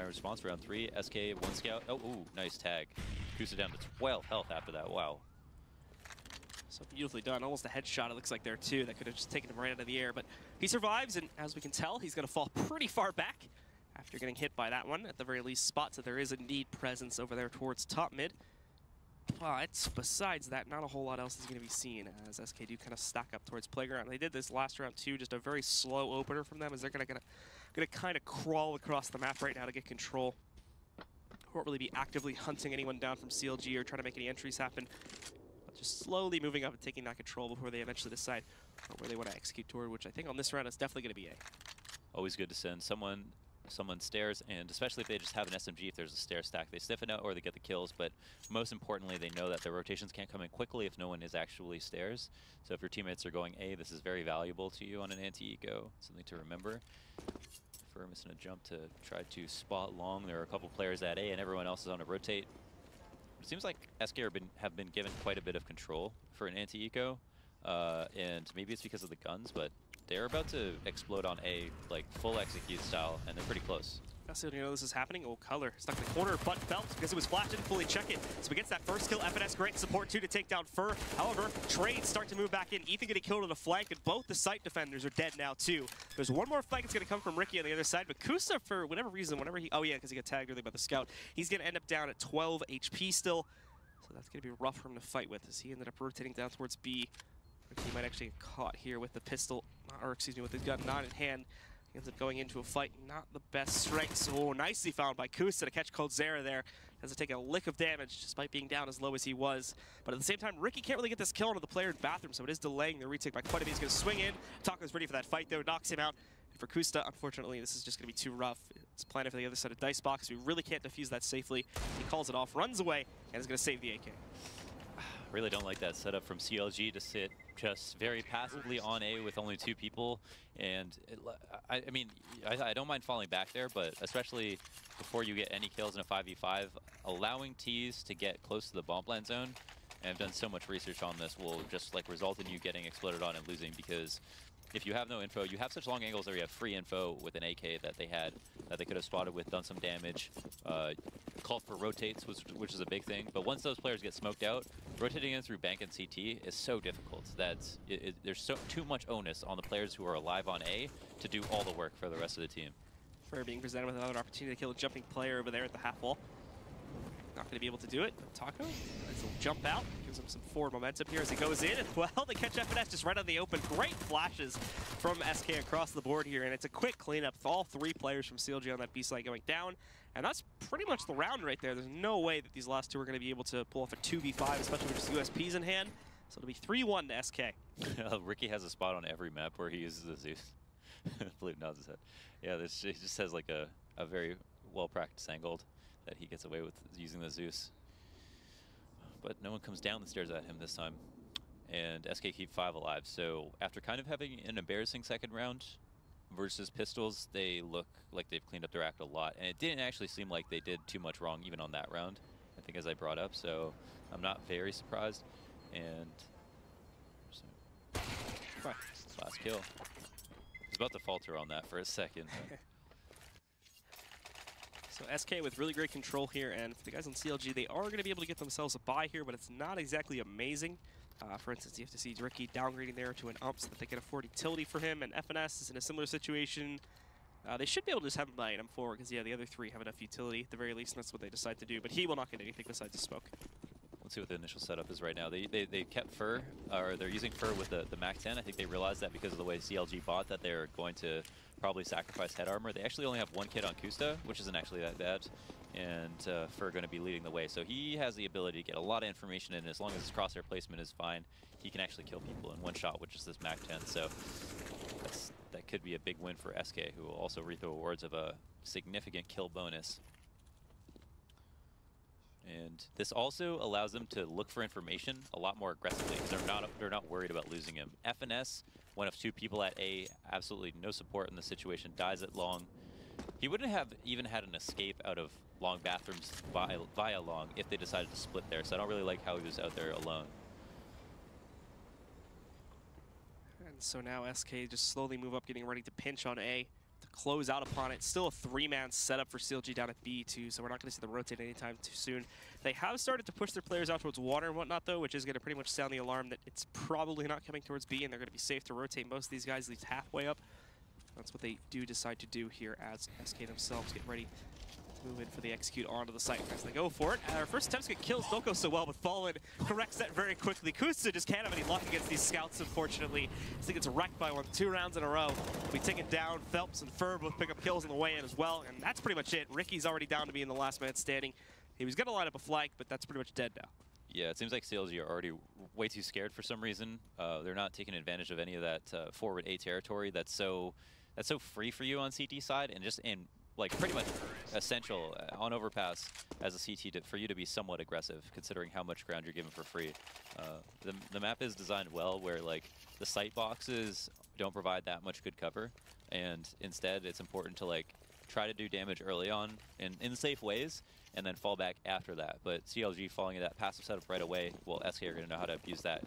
response for round 3. SK 1 scout. Oh, ooh, nice tag. Kusa down to 12 health after that. Wow. So beautifully done. Almost a headshot, it looks like there too. That could have just taken him right out of the air, but he survives, and as we can tell, he's going to fall pretty far back after getting hit by that one. At the very least, spots that there is indeed presence over there towards top mid. But besides that, not a whole lot else is going to be seen as SK do kind of stack up towards Playground. They did this last round too, just a very slow opener from them as they're going to kind of crawl across the map right now to get control. Won't really be actively hunting anyone down from CLG or trying to make any entries happen. But just slowly moving up and taking that control before they eventually decide where they want to execute toward, which I think on this round is definitely going to be A. Always good to send someone stairs, and especially if they just have an SMG, if there's a stair stack, they stiffen out or they get the kills, but most importantly, they know that their rotations can't come in quickly if no one is actually stairs. So if your teammates are going A, this is very valuable to you on an anti-eco, something to remember. If we're missing a jump to try to spot long, there are a couple players at A and everyone else is on a rotate. It seems like SK have been given quite a bit of control for an anti-eco, and maybe it's because of the guns, but they're about to explode on A, like full execute style, and they're pretty close. That's when you know this is happening. Oh, Color stuck in the corner, but Phelps, because it was flashed, didn't fully check it. So he gets that first kill. FNS great support too to take down Fur. However, trades start to move back in. Ethan getting killed on the flank, and both the site defenders are dead now too. There's one more flank that's going to come from Ricky on the other side, but Kusa, for whatever reason, whenever he, oh yeah, because he got tagged early by the scout, he's going to end up down at 12 HP still. So that's going to be rough for him to fight with as he ended up rotating down towards B. He might actually get caught here with the pistol, or excuse me, with his gun not in hand. He ends up going into a fight, not the best strength. Oh, nicely found by Kusa to catch Coldzera there. Has to take a lick of damage despite being down as low as he was. But at the same time, Ricky can't really get this kill into the player's bathroom, so it is delaying the retake by quite a bit. He's going to swing in. Taco's ready for that fight, though. Knocks him out. And for Kusta, unfortunately, this is just going to be too rough. It's planted for the other side of Dice Box. We really can't defuse that safely. He calls it off, runs away, and is going to save the AK. Really don't like that setup from CLG to sit just very passively on A with only 2 people. And I mean, I don't mind falling back there, but especially before you get any kills in a 5v5, allowing T's to get close to the bomb plant zone, and I've done so much research on this, will just like result in you getting exploded on and losing, because if you have no info, you have such long angles where you have free info with an AK that they had, that they could have spotted with, done some damage, called for rotates, which is a big thing. But once those players get smoked out, rotating in through bank and CT is so difficult that there's too much onus on the players who are alive on A to do all the work for the rest of the team. Fair being presented with another opportunity to kill a jumping player over there at the half wall. Not going to be able to do it. Taco, nice little jump out. Gives him some forward momentum here as he goes in. And well, they catch FNS just right on the open. Great flashes from SK across the board here. And it's a quick cleanup. All 3 players from CLG on that B side going down. And that's pretty much the round right there. There's no way that these last 2 are going to be able to pull off a 2v5, especially with just USPs in hand. So it'll be 3-1 to SK. Ricky has a spot on every map where he uses the Zeus. Flute nods his head. Yeah, he just has like a very well-practiced angle that he gets away with using the Zeus. But no one comes down the stairs at him this time. And SK keep 5 alive. So after kind of having an embarrassing second round versus pistols, they look like they've cleaned up their act a lot. And it didn't actually seem like they did too much wrong even on that round, I think, as I brought up. So I'm not very surprised. And so, last kill. He's about to falter on that for a second. So SK with really great control here, and for the guys on CLG, they are going to be able to get themselves a buy here, but it's not exactly amazing. For instance, you have to see Ricky downgrading there to an ump so that they can afford utility for him, and FNS is in a similar situation. They should be able to just have him buy an M4 because, yeah, the other three have enough utility at the very least, and that's what they decide to do. But he will not get anything besides the smoke. Let's see what the initial setup is right now. They kept Fur, or they're using Fur with the Mac 10. I think they realized that because of the way CLG bought that they're going to probably sacrifice head armor. They actually only have one kit on Kusta, which isn't actually that bad. And Fur going to be leading the way. So he has the ability to get a lot of information in. As long as his crosshair placement is fine, he can actually kill people in one shot, which is this Mac 10. So that could be a big win for SK, who will also reap the rewards of a significant kill bonus. And this also allows them to look for information a lot more aggressively because they're not worried about losing him. FNS, one of two people at A, absolutely no support in the situation, dies at long. He wouldn't have even had an escape out of long bathrooms via long if they decided to split there, so I don't really like how he was out there alone. And so now SK just slowly move up, getting ready to pinch on A to close out upon it. Still a three-man setup for CLG down at B too, so we're not going to see them rotate anytime too soon. They have started to push their players out towards water and whatnot though, which is going to pretty much sound the alarm that it's probably not coming towards B and they're going to be safe to rotate most of these guys at least halfway up. That's what they do decide to do here as SK themselves get ready to move in for the execute onto the site as they go for it. Our first attempts to get kills don't go so well, but Fallen corrects that very quickly. Kusta just can't have any luck against these scouts, unfortunately. I think it's wrecked by one, 2 rounds in a row. We take it down. Phelps and Fur both pick up kills on the way in as well, and that's pretty much it. Ricky's already down to be in the last man standing. He was going to line up a flank, but that's pretty much dead now. Yeah, it seems like CLG are already way too scared for some reason. They're not taking advantage of any of that forward A territory that's so free for you on CT side, and just in like pretty much essential on overpass as a CT for you to be somewhat aggressive, considering how much ground you're given for free. The map is designed well where like the sight boxes don't provide that much good cover, and instead it's important to like try to do damage early on in safe ways and then fall back after that. But CLG falling into that passive setup right away, well, SK are going to know how to abuse that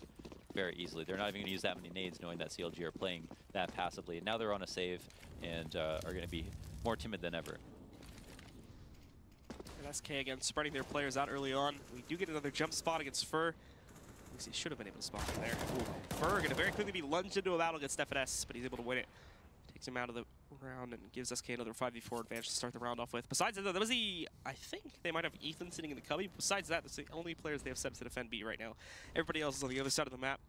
very easily. They're not even going to use that many nades knowing that CLG are playing that passively. And now they're on a save and are going to be more timid than ever. And SK again spreading their players out early on. We do get another jump spot against Fur. At least he should have been able to spot him there. Ooh. Fur going to very quickly be lunged into a battle against FNS, but he's able to win it. Takes him out of the round and gives SK another 5v4 advantage to start the round off with. Besides that, that was I think they might have Ethan sitting in the cubby. Besides that, that's the only players they have set up to defend B right now. Everybody else is on the other side of the map,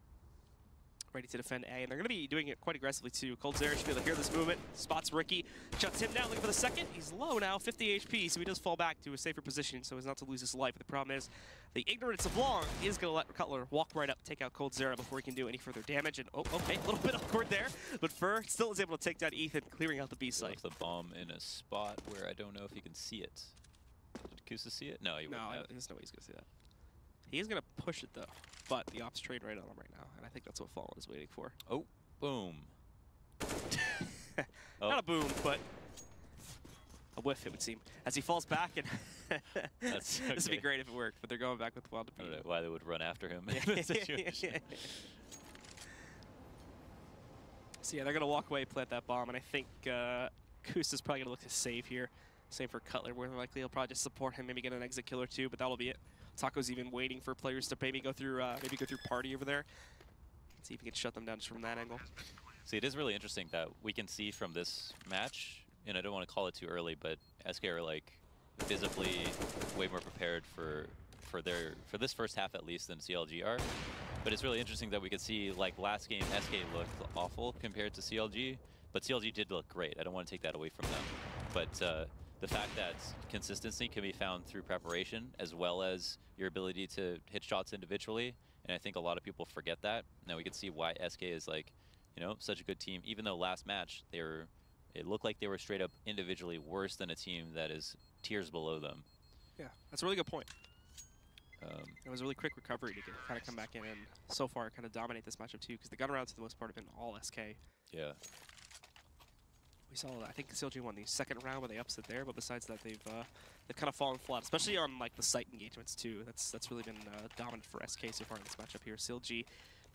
ready to defend A, and they're going to be doing it quite aggressively too. coldzera should be able to hear this movement, spots Ricky, shuts him down, looking for the second. He's low now, 50 HP, so he does fall back to a safer position so as not to lose his life. But the problem is, the ignorance of Long is going to let Cutler walk right up, take out coldzera before he can do any further damage. And oh, okay, a little bit awkward there, but Fur still is able to take down Ethan, clearing out the B site. The bomb in a spot where I don't know if he can see it. Did Kusa see it? No, he wouldn't have. There's no way he's going to see that. He is going to push it though, but the ops trade right on him right now, and I think that's what Fallen is waiting for. Oh, boom. Not a boom, but a whiff, it would seem, as he falls back. And That's okay. This would be great if it worked, but they're going back with Wild to I don't know why they would run after him in this situation. So yeah, they're going to walk away, plant that bomb, and I think Kusta's probably going to look to save here. Same for Cutler, more than likely he'll probably just support him, maybe get an exit kill or two, but that'll be it. Taco's even waiting for players to maybe go through party over there. See if he can shut them down just from that angle. See, it is really interesting that we can see from this match, and I don't want to call it too early, but SK are like visibly way more prepared for this first half at least than CLG are. But it's really interesting that we could see like last game SK looked awful compared to CLG, but CLG did look great. I don't want to take that away from them, but the fact that consistency can be found through preparation as well as your ability to hit shots individually, and I think a lot of people forget that. Now we can see why SK is like, you know, such a good team, even though last match it looked like they were straight up individually worse than a team that is tiers below them. Yeah, that's a really good point. It was a really quick recovery to kind of come back in and so far kind of dominate this matchup too, because the gun rounds for the most part have been all SK. Yeah. We saw, I think CLG won the second round where they upset there, but besides that, they've kind of fallen flat, especially on like the site engagements too. That's really been dominant for SK so far in this matchup here. CLG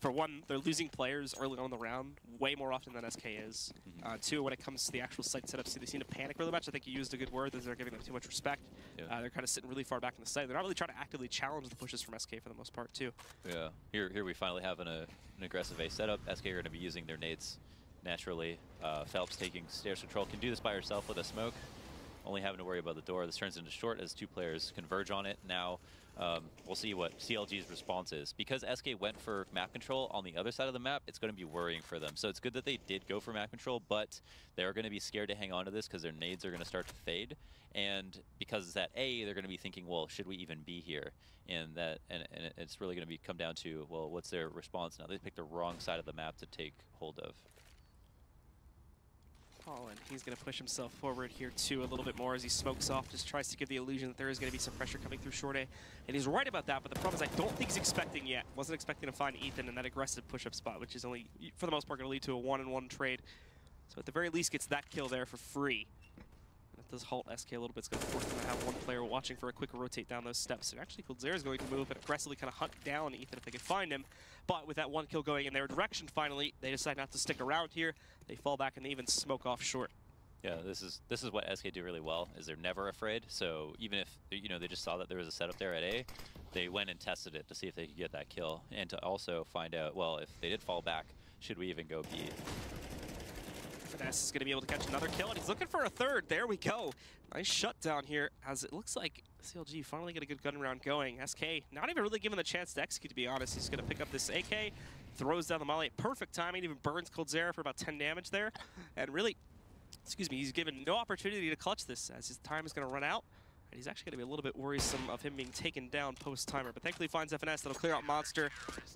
for one, they're losing players early on in the round way more often than SK is. Two, when it comes to the actual site setups, they seem to panic really much. I think you used a good word, that they're giving them too much respect. Yeah. They're kind of sitting really far back in the site. They're not really trying to actively challenge the pushes from SK for the most part, too. Yeah, here we finally have an aggressive A setup. SK are going to be using their nades naturally. Phelps taking stairs control, can do this by herself with a smoke. Only having to worry about the door. This turns into short as two players converge on it. Now, we'll see what CLG's response is. Because SK went for map control on the other side of the map, it's going to be worrying for them. So it's good that they did go for map control, but they're going to be scared to hang on to this because their nades are going to start to fade. And because it's at A, they're going to be thinking, well, should we even be here? And it's really going to come down to, well, what's their response now? They picked the wrong side of the map to take hold of. And he's going to push himself forward here too a little bit more as he smokes off, just tries to give the illusion that there is going to be some pressure coming through short A. And he's right about that, but the problem is I don't think he's expecting yet. Wasn't expecting to find Ethan in that aggressive push-up spot, which is only, for the most part, going to lead to a 1-on-1 trade. So at the very least gets that kill there for free. And it does halt SK a little bit. It's going to force them to have one player watching for a quicker rotate down those steps. And actually, Coldzera is going to move and aggressively kind of hunt down Ethan if they can find him. But with that one kill going in their direction finally, they decide not to stick around here. They fall back and they even smoke off short. Yeah, this is what SK do really well, is they're never afraid. So even if, you know, they just saw that there was a setup there at A, they went and tested it to see if they could get that kill. And to also find out, well, if they did fall back, should we even go B? Finesse is going to be able to catch another kill, and he's looking for a third. There we go. Nice shutdown here, as it looks like CLG finally get a good gun round going. SK not even really given the chance to execute, to be honest. He's going to pick up this AK, throws down the molly at perfect timing, even burns Coldzera for about 10 damage there. And really, excuse me, he's given no opportunity to clutch this, as his time is going to run out. And he's actually going to be a little bit worrisome of him being taken down post-timer. But thankfully finds FNS, that'll clear out Monster.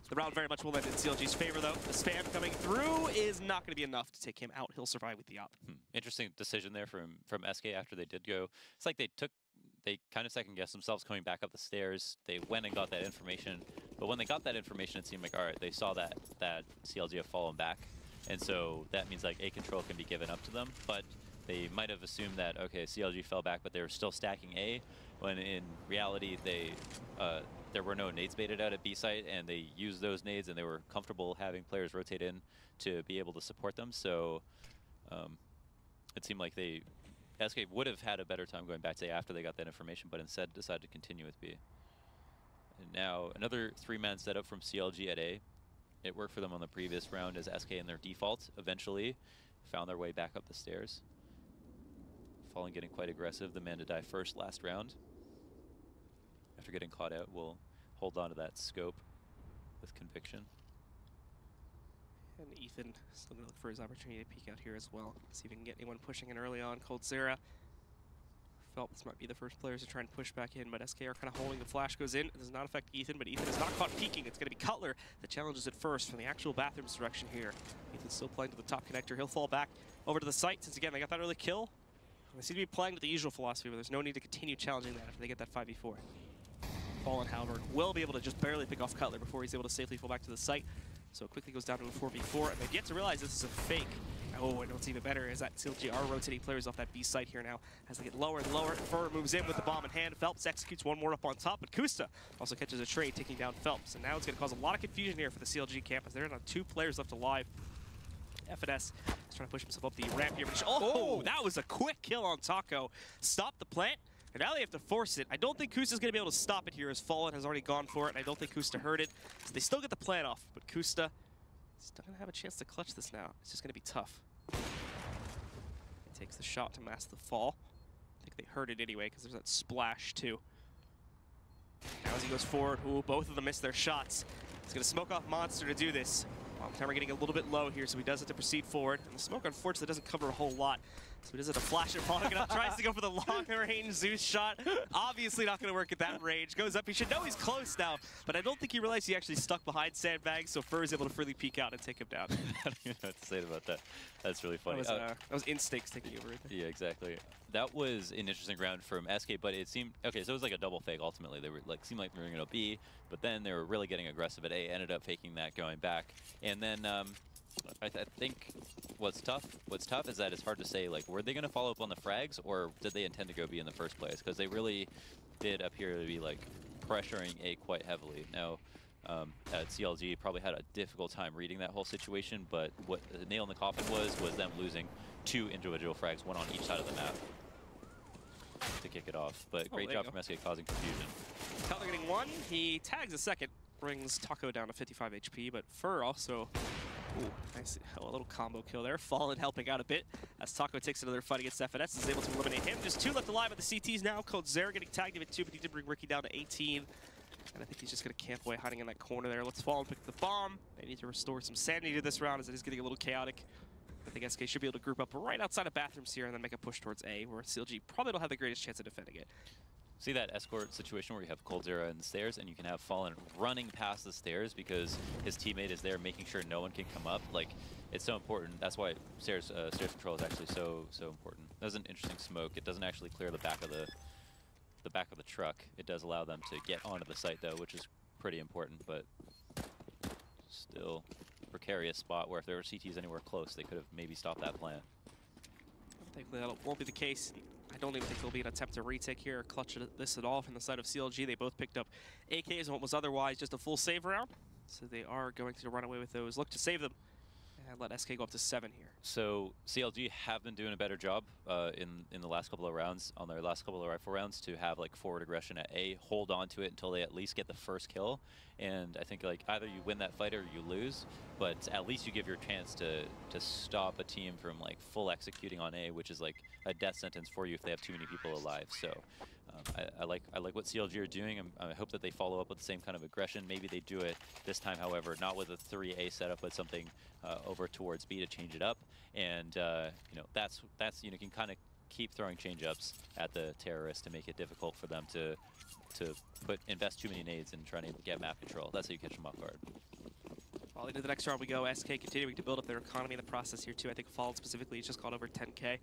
The round very much will end in CLG's favor, though. The spam coming through is not going to be enough to take him out. He'll survive with the op. Interesting decision there from SK after they did go. It's like they kind of second-guessed themselves coming back up the stairs. They went and got that information. But when they got that information, it seemed like, all right, they saw that CLG have fallen back. And so that means like A control can be given up to them. But they might have assumed that, okay, CLG fell back, but they were still stacking A, when in reality, there were no nades baited out at B site, and they used those nades, and they were comfortable having players rotate in to be able to support them. So it seemed like SK would have had a better time going back to A after they got that information, but instead decided to continue with B. And now another 3-man setup from CLG at A. It worked for them on the previous round as SK in their default eventually found their way back up the stairs. Fallen getting quite aggressive. The man to die first last round. After getting caught out, we'll hold on to that scope with conviction. And Ethan still going to look for his opportunity to peek out here as well. See if he can get anyone pushing in early on. Coldzera. Phelps might be the first players to try and push back in, but SK are kind of holding. The flash goes in. It does not affect Ethan, but Ethan is not caught peeking. It's going to be Cutler that challenges it first from the actual bathrooms direction here. Ethan's still playing to the top connector. He'll fall back over to the site since, again, they got that early kill. They seem to be playing with the usual philosophy, but there's no need to continue challenging that after they get that 5v4. Fallen, however, will be able to just barely pick off Cutler before he's able to safely fall back to the site. So it quickly goes down to a 4v4, and they get to realize this is a fake. Oh, and what's even better is that CLG are rotating players off that B site here now as they get lower and lower. Fur moves in with the bomb in hand. Phelps executes one more up on top, but Kusta also catches a trade, taking down Phelps. And now it's going to cause a lot of confusion here for the CLG camp as they're down 2 players left alive. FNS is trying to push himself up the ramp here. Oh, that was a quick kill on Taco. Stop the plant, and now they have to force it. I don't think Kusta's going to be able to stop it here as Fallen has already gone for it, and I don't think Kusta heard it. So they still get the plant off, but Kusta still going to have a chance to clutch this now. It's just going to be tough. He takes the shot to mask the fall. I think they heard it anyway because there's that splash too. Now as he goes forward, ooh, both of them miss their shots. He's going to smoke off Monster to do this. Timer getting a little bit low here, so he does have to proceed forward. And the smoke, unfortunately, doesn't cover a whole lot. So he does have to flash it, following it up, tries to go for the long-range Zeus shot. Obviously not going to work at that range. Goes up, he should know he's close now, but I don't think he realized he actually stuck behind sandbags, so Fur is able to freely peek out and take him down. I don't even know what to say about that. That's really funny. That was instincts taking over right there. Yeah, exactly. That was an interesting round from SK, but it seemed, okay, so it was like a double fake ultimately. They were like, seemed like they were going to B, but then they were really getting aggressive at A, ended up faking that going back. And then I think what's tough is that it's hard to say, like, were they going to follow up on the frags, or did they intend to go B in the first place? Because they really did appear to be, like, pressuring A quite heavily. Now, at CLG probably had a difficult time reading that whole situation, but what the nail in the coffin was them losing 2 individual frags, 1 on each side of the map to kick it off. But great job from SK causing confusion. Cutler getting 1, he tags a second, brings Taco down to 55 HP, but Fur also, ooh, nice, a little combo kill there. Fallen helping out a bit as Taco takes another fight against FNS, is able to eliminate him. Just 2 left alive at the CTs now. Coldzera getting tagged even 2, but he did bring Ricky down to 18. And I think he's just going to camp away, hiding in that corner there. Let's Fallen pick up the bomb. They need to restore some sanity to this round as it is getting a little chaotic. I think SK should be able to group up right outside of bathrooms here and then make a push towards A, where CLG probably don't have the greatest chance of defending it. See that escort situation where you have Coldzera in the stairs and you can have Fallen running past the stairs because his teammate is there making sure no one can come up. Like, it's so important. That's why stairs control is actually so important. That's an interesting smoke. It doesn't actually clear the back of the truck. It does allow them to get onto the site though, which is pretty important, but still precarious spot where if there were CTs anywhere close, they could have maybe stopped that plan. I think that won't be the case. I don't even think there'll be an attempt to retake here or clutch this at all from the side of CLG. They both picked up AKs in what was otherwise just a full save round, so they are going to run away with those. Look to save them and let SK go up to 7 here. So CLG have been doing a better job in the last couple of rounds, on their last couple of rifle rounds, to have like forward aggression at A, hold on to it until they at least get the first kill. And I think like either you win that fight or you lose, but at least you give your chance to stop a team from like full executing on A, which is like a death sentence for you if they have too many people alive. So I like what CLG are doing. I hope that they follow up with the same kind of aggression. Maybe they do it this time, however, not with a 3A setup, but something over towards B to change it up. And you know, that's you know, you can kind of keep throwing change-ups at the terrorists to make it difficult for them to invest too many nades in trying to get map control. That's how you catch them off guard. Well, into the next round we go. SK continuing to build up their economy in the process here too. I think Fallen specifically just got over 10K,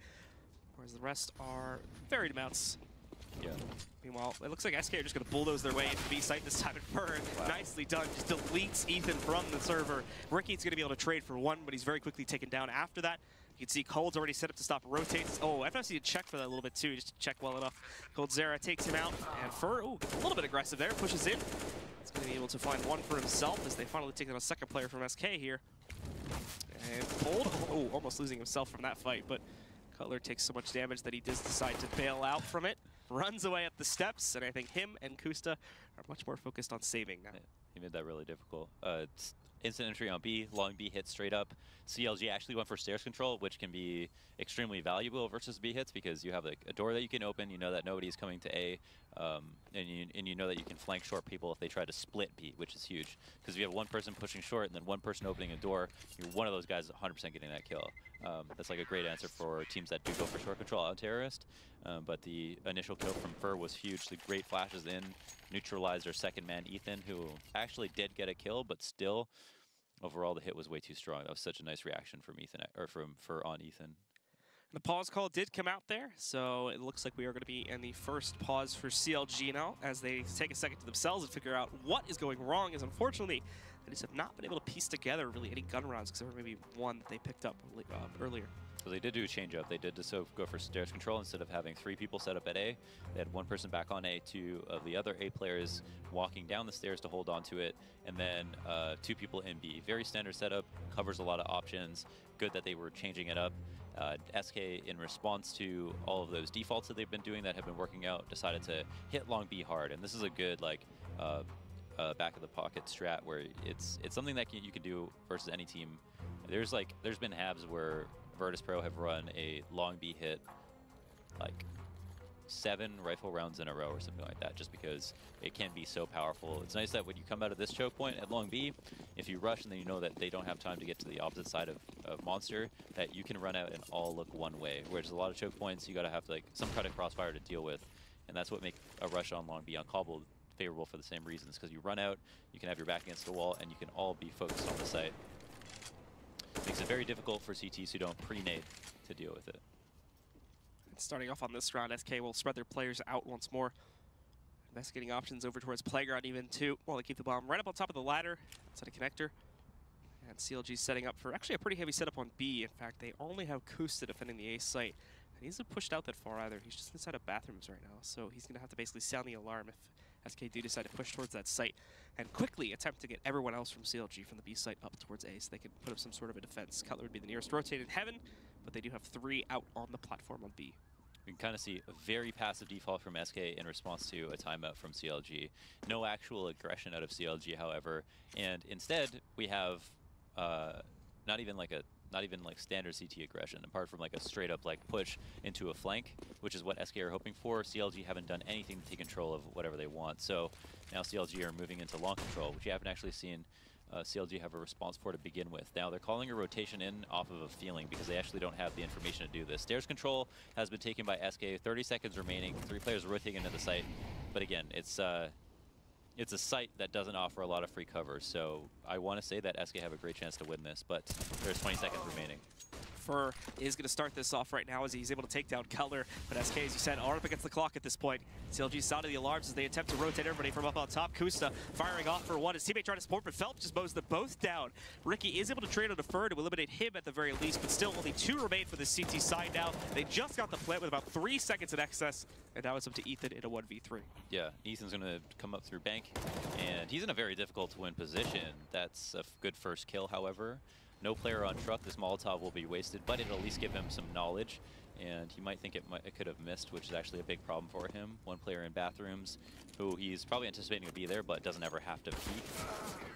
whereas the rest are varied amounts. Yeah. Meanwhile, it looks like SK are just going to bulldoze their way into B site this time. And Fur, nicely done, just deletes Ethan from the server. Ricky's going to be able to trade for 1, but he's very quickly taken down after that. You can see Cold's already set up to stop rotates. Oh, FFC to check for that a little bit too, just to check well enough. Coldzera takes him out, and Fur, ooh, a little bit aggressive there, pushes in. He's going to be able to find 1 for himself as they finally take out a second player from SK here. And Cold, oh, almost losing himself from that fight, but Cutler takes so much damage that he does decide to bail out from it. Runs away up the steps, and I think him and Kusta are much more focused on saving now. Yeah, he made that really difficult. Instant entry on B, long B hits straight up. CLG actually went for stairs control, which can be extremely valuable versus B hits because you have like a door that you can open, you know that nobody's coming to A, and you know that you can flank short people if they try to split B, which is huge. Because if you have one person pushing short and then one person opening a door, you're one of those guys 100% getting that kill. That's like a great answer for teams that do go for short control on terrorist. But the initial kill from Fur was huge. The great flashes in, neutralized their second man, Ethan, who actually did get a kill, but still, overall, the hit was way too strong. That was such a nice reaction from Ethan, or from Fur on Ethan. The pause call did come out there, so it looks like we are going to be in the first pause for CLG now, as they take a second to themselves and figure out what is going wrong, as unfortunately, they just have not been able to piece together really any gun rounds, except for maybe 1 that they picked up earlier. So they did do a change up. They did just go for stairs control instead of having 3 people set up at A. They had 1 person back on A, 2 of the other A players walking down the stairs to hold on to it, and then 2 people in B. Very standard setup, covers a lot of options. Good that they were changing it up. SK, in response to all of those defaults that they've been doing that have been working out, decided to hit long B hard. And this is a good like back of the pocket strat where it's something that you can do versus any team. There's been habs where Virtus Pro have run a long B hit like 7 rifle rounds in a row or something like that, just because it can be so powerful. It's nice that when you come out of this choke point at long B, if you rush and then you know that they don't have time to get to the opposite side of Monster, that you can run out and all look one way. Whereas a lot of choke points, you gotta have like some kind of crossfire to deal with, and that's what makes a rush on long B on Cobble favorable for the same reasons, because you run out, you can have your back against the wall, and you can all be focused on the site. Makes it very difficult for CTs who don't pre-nade to deal with it. Starting off on this round, SK will spread their players out once more. Investigating options over towards Playground even too, while they keep the bomb right up on top of the ladder. Inside a connector. And CLG setting up for actually a pretty heavy setup on B. In fact, they only have Kusta defending the A site. And he hasn't pushed out that far either. He's just inside of bathrooms right now. So he's going to have to basically sound the alarm if SK do decide to push towards that site and quickly attempt to get everyone else from CLG from the B site up towards A so they can put up some sort of a defense. Cutler would be the nearest rotated heaven, but they do have 3 out on the platform on B. We can kind of see a very passive default from SK in response to a timeout from CLG. No actual aggression out of CLG, however, and instead we have not even like standard CT aggression, apart from like a straight up like push into a flank, which is what SK are hoping for. CLG haven't done anything to take control of whatever they want. So now CLG are moving into long control, which you haven't actually seen CLG have a response for to begin with. Now they're calling a rotation in off of a feeling because they actually don't have the information to do this. Stairs control has been taken by SK, 30 seconds remaining, 3 players rotating into the site. But again, it's a site that doesn't offer a lot of free cover, so I want to say that SK have a great chance to win this, but there's 20 seconds remaining. Fur is going to start this off right now as he's able to take down Cutler, but SK, as you said, are up against the clock at this point. CLG sounded the alarms as they attempt to rotate everybody from up on top. Kusta firing off for one. His teammate trying to support, but Phelps just mows them both down. Ricky is able to trade on a Fur to eliminate him at the very least, but still only 2 remain for the CT side now. They just got the plant with about 3 seconds in excess, and now it's up to Ethan in a 1v3. Yeah, Ethan's going to come up through bank, and he's in a very difficult to win position. That's a good first kill, however. No player on truck, this Molotov will be wasted, but it'll at least give him some knowledge, and he might think it could have missed, which is actually a big problem for him. 1 player in bathrooms, who he's probably anticipating to be there, but doesn't ever have to peek.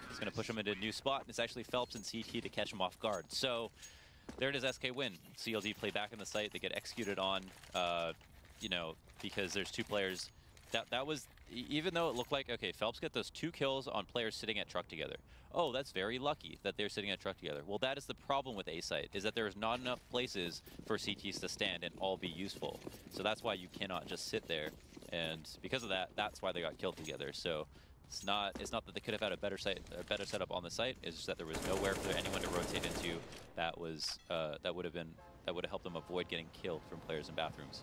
He's going to push him into a new spot, and it's actually Phelps and CT to catch him off guard. So there it is, SK win. CLG play back in the site, they get executed on, you know, because there's 2 players. That was, even though it looked like, okay, Phelps got those 2 kills on players sitting at truck together. Oh, that's very lucky that they're sitting at truck together. Well, that is the problem with A site, is that there is not enough places for CTs to stand and all be useful. So that's why you cannot just sit there. And because of that, that's why they got killed together. So it's not that they could have had a better setup on the site. It's just that there was nowhere for anyone to rotate into that would have helped them avoid getting killed from players in bathrooms.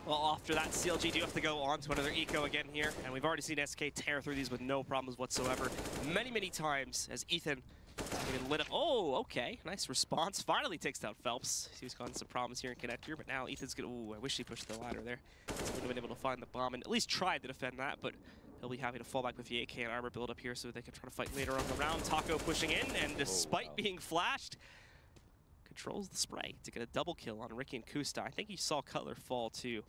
Well, after that, CLG do have to go on to another eco again here, and we've already seen SK tear through these with no problems whatsoever many, many times as Ethan even lit up. Oh, okay, nice response. Finally takes down Phelps. He was causing some problems here in connector, but now Ethan's gonna, ooh, I wish he pushed the ladder there. He would have been able to find the bomb and at least tried to defend that, but he'll be happy to fall back with the AK and armor build up here so they can try to fight later on in the round. Taco pushing in, and despite being flashed, controls the spray to get a double kill on Ricky and Kusta. I think he saw Cutler fall too.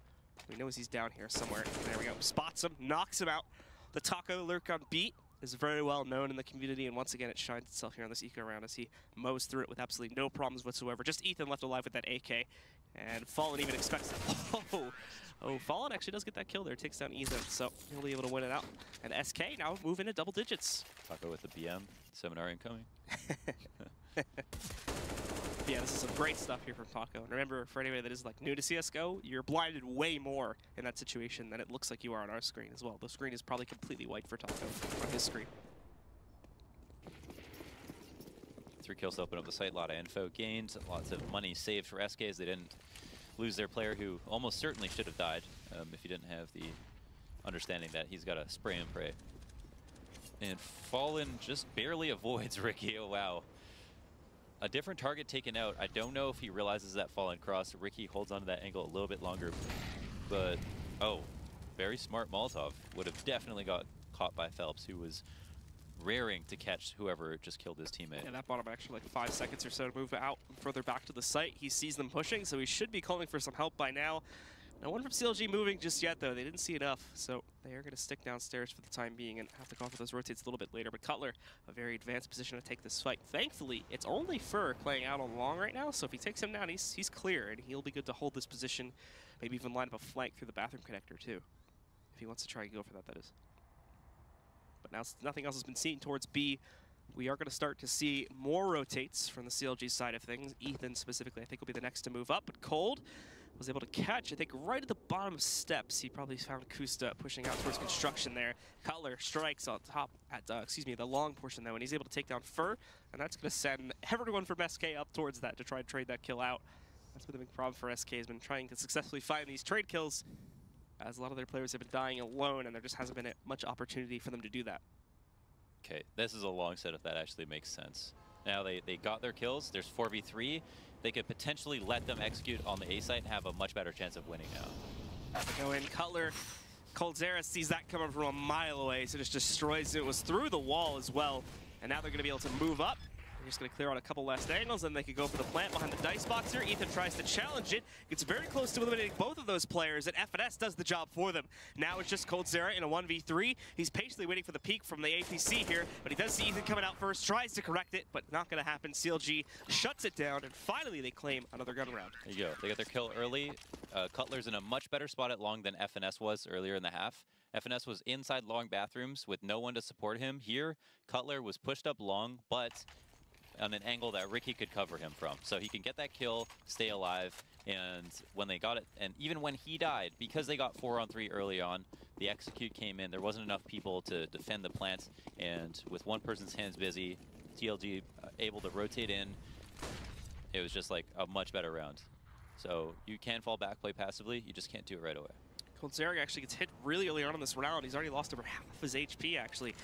He knows he's down here somewhere. There we go. Spots him, knocks him out. The Taco lurk on beat is very well known in the community, and once again it shines itself here on this eco round as he mows through it with absolutely no problems whatsoever. Just Ethan left alive with that AK, and Fallen even expects it. Oh, Fallen actually does get that kill there. Takes down Ethan, so he'll be able to win it out. And SK now move into double digits. Taco with the BM. Seminar incoming. Yeah, this is some great stuff here from Taco. And remember, for anybody that is like new to CSGO, you're blinded way more in that situation than it looks like you are on our screen as well. The screen is probably completely white for Taco on his screen. 3 kills to open up the site, a lot of info gained, lots of money saved for SKs. They didn't lose their player who almost certainly should have died if he didn't have the understanding that he's got to spray and pray. And Fallen just barely avoids Ricky. Oh, wow. A different target taken out. I don't know if he realizes that Fallen cross. Ricky holds onto that angle a little bit longer, but oh, very smart Molotov. Would have definitely got caught by Phelps, who was raring to catch whoever just killed his teammate. Yeah, that bought him actually like 5 seconds or so to move out further back to the site. He sees them pushing, so he should be calling for some help by now. No one from CLG moving just yet, though. They didn't see enough, so they are going to stick downstairs for the time being and have to call for those rotates a little bit later. But Cutler, a very advanced position to take this fight. Thankfully, it's only Fur playing out on long right now, so if he takes him down, he's clear, and he'll be good to hold this position, maybe even line up a flank through the bathroom connector, too, if he wants to try and go for that, that is. But now nothing else has been seen towards B. We are going to start to see more rotates from the CLG side of things. Ethan, specifically, I think, will be the next to move up, but Cold was able to catch, I think, right at the bottom steps. He probably found Kusta pushing out towards construction there. Cutler strikes on top at, the long portion, though, and he's able to take down Fur, and that's going to send everyone from SK up towards that to try and trade that kill out. That's been the big problem for SK, has been trying to successfully find these trade kills, as a lot of their players have been dying alone, and there just hasn't been much opportunity for them to do that. Okay, this is a long set if that actually makes sense. Now they got their kills. There's 4v3. They could potentially let them execute on the A site and have a much better chance of winning now. Have to go in. Cutler Coldzera sees that coming from a mile away, so just destroys it. It was through the wall as well. And now they're going to be able to move up. They're just going to clear out a couple last angles, and they could go for the plant behind the dice box here. Ethan tries to challenge it. Gets very close to eliminating both of those players, and FNS does the job for them. Now it's just Coldzera in a 1v3. He's patiently waiting for the peek from the APC here, but he does see Ethan coming out first, tries to correct it, but not going to happen. CLG shuts it down, and finally they claim another gun round. There you go. They got their kill early. Cutler's in a much better spot at long than FNS was earlier in the half. FNS was inside long bathrooms with no one to support him. Here, Cutler was pushed up long, but on an angle that Ricky could cover him from. So he can get that kill, stay alive, and when they got it, and even when he died, because they got 4-on-3 early on, the execute came in. There wasn't enough people to defend the plant, and with one person's hands busy, TLG able to rotate in. It was just like a much better round. So you can fall back, play passively, you just can't do it right away. Coldzera actually gets hit really early on in this round. He's already lost over half his HP, actually,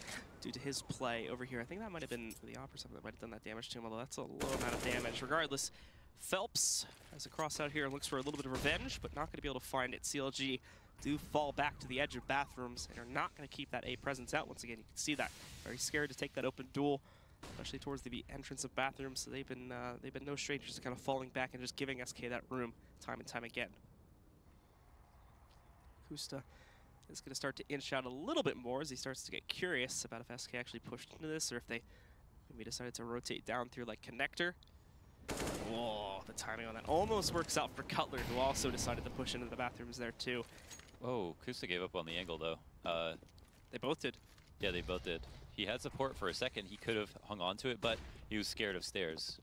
due to his play over here. I think that might have been the op or something that might have done that damage to him, although that's a low amount of damage. Regardless, Phelps has a cross out here and looks for a little bit of revenge, but not going to be able to find it. CLG do fall back to the edge of bathrooms and are not going to keep that A presence out once again. You can see that. Very scared to take that open duel, especially towards the entrance of bathrooms. So they've been no strangers to kind of falling back and just giving SK that room time and time again. Kusta is going to start to inch out a little bit more as he starts to get curious about if SK actually pushed into this or if they maybe decided to rotate down through like connector. Whoa, the timing on that almost works out for Cutler, who also decided to push into the bathrooms there too. Whoa, Kusta gave up on the angle though. They both did. Yeah, they both did. He had support for a second. He could have hung on to it, but he was scared of stairs.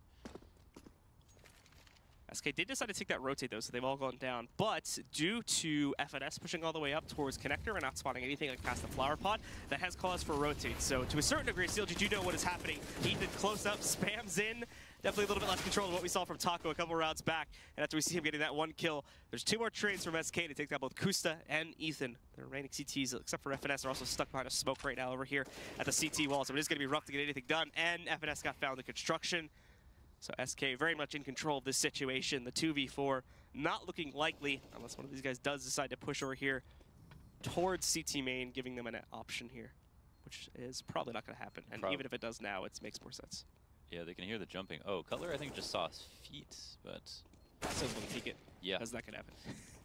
SK did decide to take that rotate though, so they've all gone down. But due to FNS pushing all the way up towards connector and not spotting anything like past the flower pot, that has cause for a rotate. So to a certain degree, CLG do know what is happening. Ethan close up, spams in. Definitely a little bit less control than what we saw from Taco a couple rounds back. And after we see him getting that one kill, there's 2 more trades from SK to take down both Kusta and Ethan. The remaining CTs, except for FNS, are also stuck behind a smoke right now over here at the CT wall. So it is going to be rough to get anything done. And FNS got found in construction. So SK very much in control of this situation. The 2v4 not looking likely unless one of these guys does decide to push over here towards CT main, giving them an option here, which is probably not going to happen. And even if it does now, it makes more sense. Yeah, they can hear the jumping. Oh, Cutler, I think, just saw his feet, but... So we'll take it. Yeah. How's that going to happen?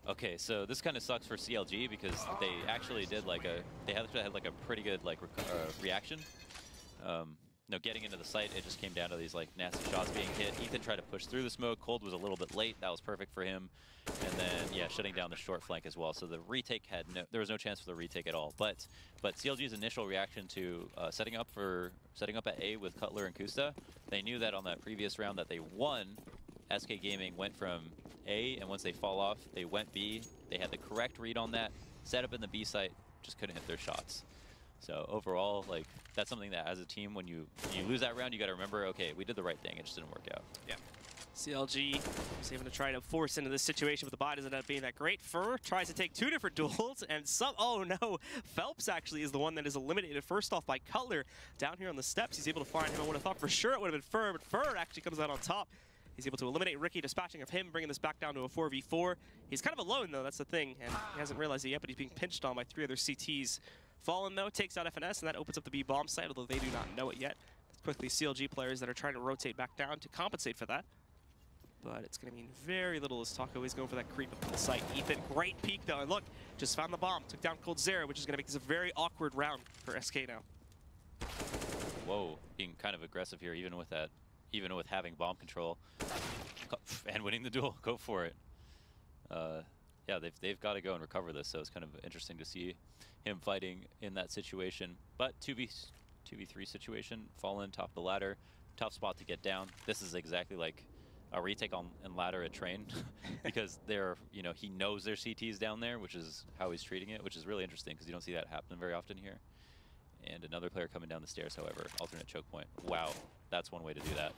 Okay, so this kind of sucks for CLG because they actually did like a... They had like a pretty good like reaction. No, getting into the site, it just came down to these like nasty shots being hit. Ethan tried to push through the smoke. Cold was a little bit late. That was perfect for him. And then, yeah, shutting down the short flank as well. So the retake had there was no chance for the retake at all. But CLG's initial reaction to setting up at A with Cutler and Kusta, they knew that on that previous round that they won. SK Gaming went from A, and once they fall off, they went B. They had the correct read on that. Set up in the B site, just couldn't hit their shots. So overall, like, that's something that as a team, when you lose that round, you got to remember, okay, we did the right thing. It just didn't work out. Yeah. CLG is able to try to force into this situation, but the buy doesn't end up being that great. Fur tries to take 2 different duels, and oh no, Phelps actually is the one that is eliminated first off by Cutler. Down here on the steps, he's able to find him. I would have thought for sure it would have been Fur, but Fur actually comes out on top. He's able to eliminate Ricky, dispatching of him, bringing this back down to a 4v4. He's kind of alone though, that's the thing, and he hasn't realized it yet, but he's being pinched on by 3 other CTs. Fallen though, takes out FNS, and that opens up the B bomb site, although they do not know it yet. Quickly, CLG players that are trying to rotate back down to compensate for that. But it's going to mean very little as Taco is going for that creep up on the site. Ethan, great peek though, and look, just found the bomb, took down Coldzera, which is going to make this a very awkward round for SK now. Whoa, being kind of aggressive here, even with that, even with having bomb control and winning the duel. Go for it. Yeah, they've got to go and recover this, so it's kind of interesting to see him fighting in that situation. But 2v3 situation, Fallen top of the ladder, tough spot to get down. This is exactly like a retake on and ladder at train because they're, you know, he knows their CT's down there, which is how he's treating it, which is really interesting because you don't see that happen very often here. And another player coming down the stairs, however, alternate choke point. Wow, that's one way to do that.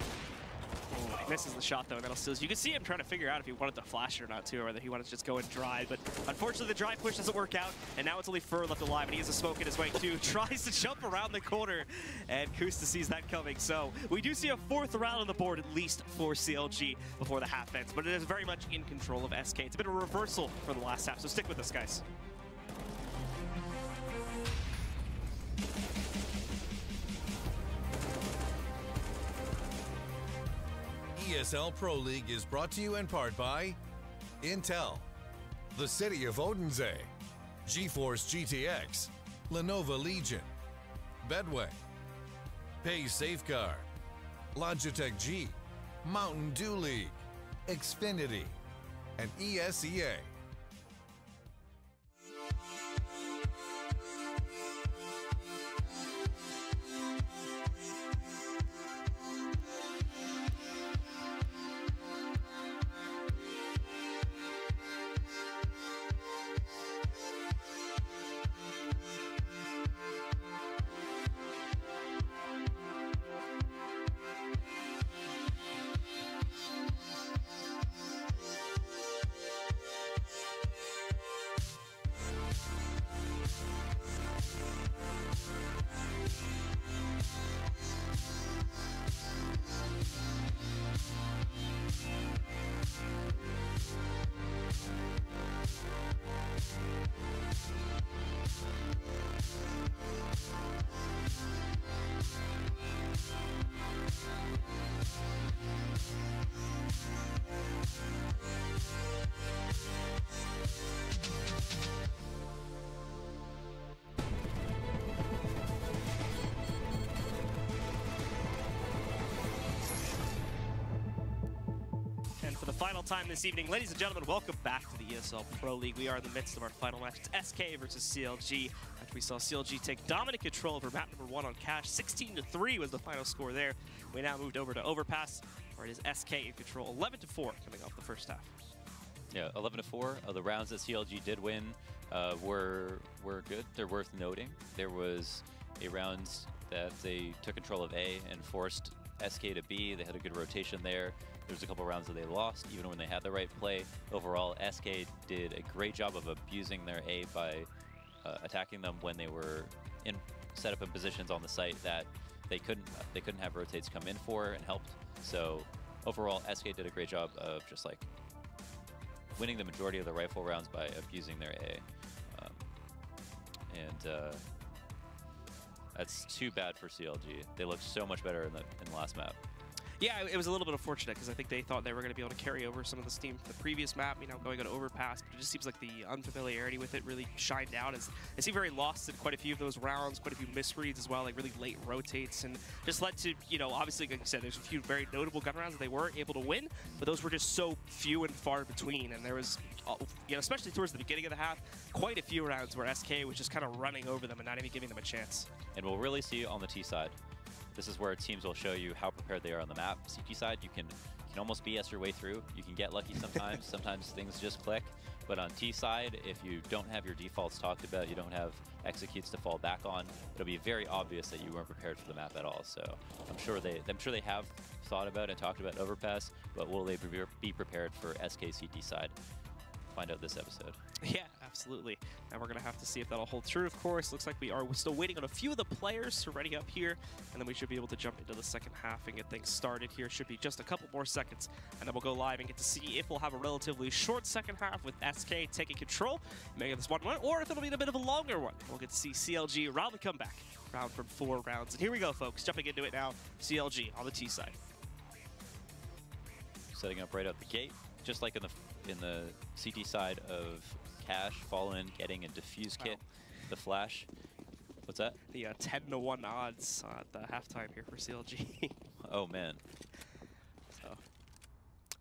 Oh, he misses the shot though, and that'll steal. You can see him trying to figure out if he wanted to flash it or not too, or whether he wanted to just go and drive. But unfortunately, the drive push doesn't work out, and now it's only Fur left alive, and he has a smoke in his way too. Tries to jump around the corner, and Kusta sees that coming. So we do see a 4th round on the board, at least for CLG, before the half ends. But it is very much in control of SK. It's a bit of a reversal for the last half, so stick with us, guys. ESL Pro League is brought to you in part by Intel, the City of Odense, GeForce GTX, Lenovo Legion, Bedway, Pay Safeguard, Logitech G, Mountain Dew League, Xfinity, and ESEA. Final time this evening. Ladies and gentlemen, welcome back to the ESL Pro League. We are in the midst of our final match. It's SK versus CLG. After we saw CLG take dominant control over map number 1 on Cash. 16-3 was the final score there. We now moved over to Overpass, where it is SK in control. 11-4 coming off the first half. Yeah, 11-4. The rounds that CLG did win were good. They're worth noting. There was a round that they took control of A and forced SK to B. They had a good rotation there. There was a couple rounds that they lost, even when they had the right play. Overall, SK did a great job of abusing their A by attacking them when they were set up in positions on the site that they couldn't have rotates come in for and helped. So overall, SK did a great job of just like winning the majority of the rifle rounds by abusing their A. That's too bad for CLG. They looked so much better in the last map. Yeah, it was a little bit unfortunate because I think they thought they were going to be able to carry over some of the steam from the previous map, you know, going on Overpass, but it just seems like the unfamiliarity with it really shined out as they seem very lost in quite a few of those rounds, quite a few misreads as well, like really late rotates, and just led to, you know, obviously, like I said, there's a few very notable gun rounds that they were able to win, but those were just so few and far between, and there was, you know, especially towards the beginning of the half, quite a few rounds where SK was just kind of running over them and not even giving them a chance. And we'll really see on the T side. This is where teams will show you how prepared they are on the map. CT side, you can almost BS your way through. You can get lucky sometimes. Sometimes things just click. But on T side, if you don't have your defaults talked about, you don't have executes to fall back on, it'll be very obvious that you weren't prepared for the map at all. So I'm sure they have thought about and talked about Overpass, but will they be prepared for SK CT side? Find out this episode. Yeah, absolutely. And we're going to have to see if that'll hold true, of course. Looks like we are still waiting on a few of the players to ready up here, and then we should be able to jump into the second half and get things started here. Should be just a couple more seconds, and then we'll go live and get to see if we'll have a relatively short second half with SK taking control, making this 1-1, or if it'll be a bit of a longer one. We'll get to see CLG round the comeback, round from 4 rounds. And here we go, folks. Jumping into it now, CLG on the T side. Setting up right out the gate, just like in the CT side of Cash, Fallen, getting a defuse kit, the flash. What's that? The 10-1 odds at the halftime here for CLG. Oh man. So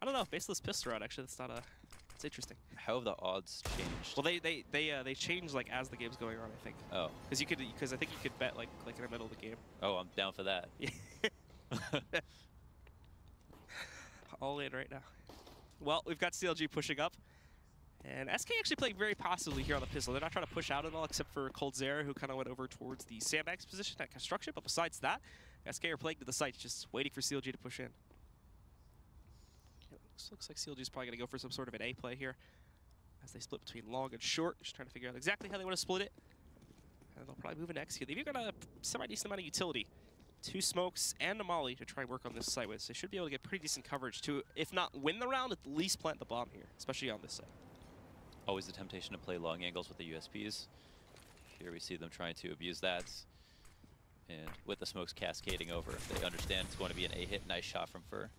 I don't know. Baseless pistol round. Actually, that's not a. It's interesting. How have the odds changed? Well, they change like as the game's going on, I think. Oh. Because I think you could bet like in the middle of the game. Oh, I'm down for that. All in right now. Well, we've got CLG pushing up. And SK actually playing very passively here on the pistol. They're not trying to push out at all, except for Coldzera, who kind of went over towards the sandbags position at construction. But besides that, SK are playing to the site, just waiting for CLG to push in. Looks like CLG is probably going to go for some sort of an A play here, as they split between long and short, just trying to figure out exactly how they want to split it. And they'll probably move an X here. They've even got a semi-decent amount of utility. 2 smokes and a molly to try and work on this site with. So they should be able to get pretty decent coverage to, if not win the round, at least plant the bomb here, especially on this site. Always the temptation to play long angles with the USPs. Here we see them trying to abuse that. And with the smokes cascading over, they understand it's going to be an A hit. Nice shot from Fur.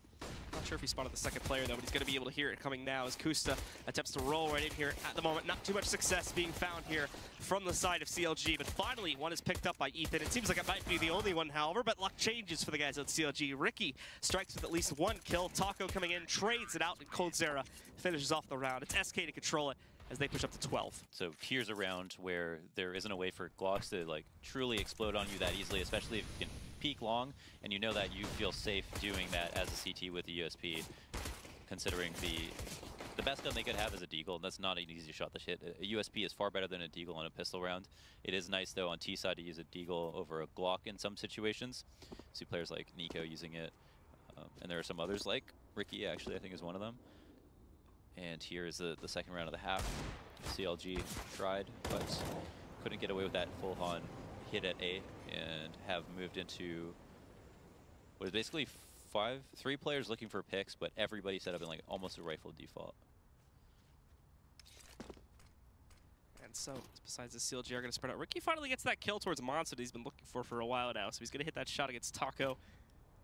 Not sure if he spotted the second player though, but he's going to be able to hear it coming now as Kusta attempts to roll right in here at the moment. Not too much success being found here from the side of CLG, but finally one is picked up by Ethan. It seems like it might be the only one, however, but luck changes for the guys at CLG. Ricky strikes with at least one kill. Taco coming in, trades it out, and coldzera finishes off the round. It's SK to control it as they push up to 12. So here's a round where there isn't a way for Glocks to like truly explode on you that easily, especially if you can peek long, and you know that you feel safe doing that as a CT with the USP, considering the best gun they could have is a deagle, and that's not an easy shot to hit. A USP is far better than a deagle on a pistol round. It is nice though on T side to use a deagle over a Glock in some situations. See players like Nico using it, and there are some others like Ricky actually I think is one of them. And here is the second round of the half. CLG tried, but couldn't get away with that full on hit at A, and have moved into what is basically three players looking for picks, but everybody set up in like almost a rifle default. And so, besides the CLG are going to spread out. Ricky finally gets that kill towards Monster that he's been looking for a while now, so he's going to hit that shot against Taco.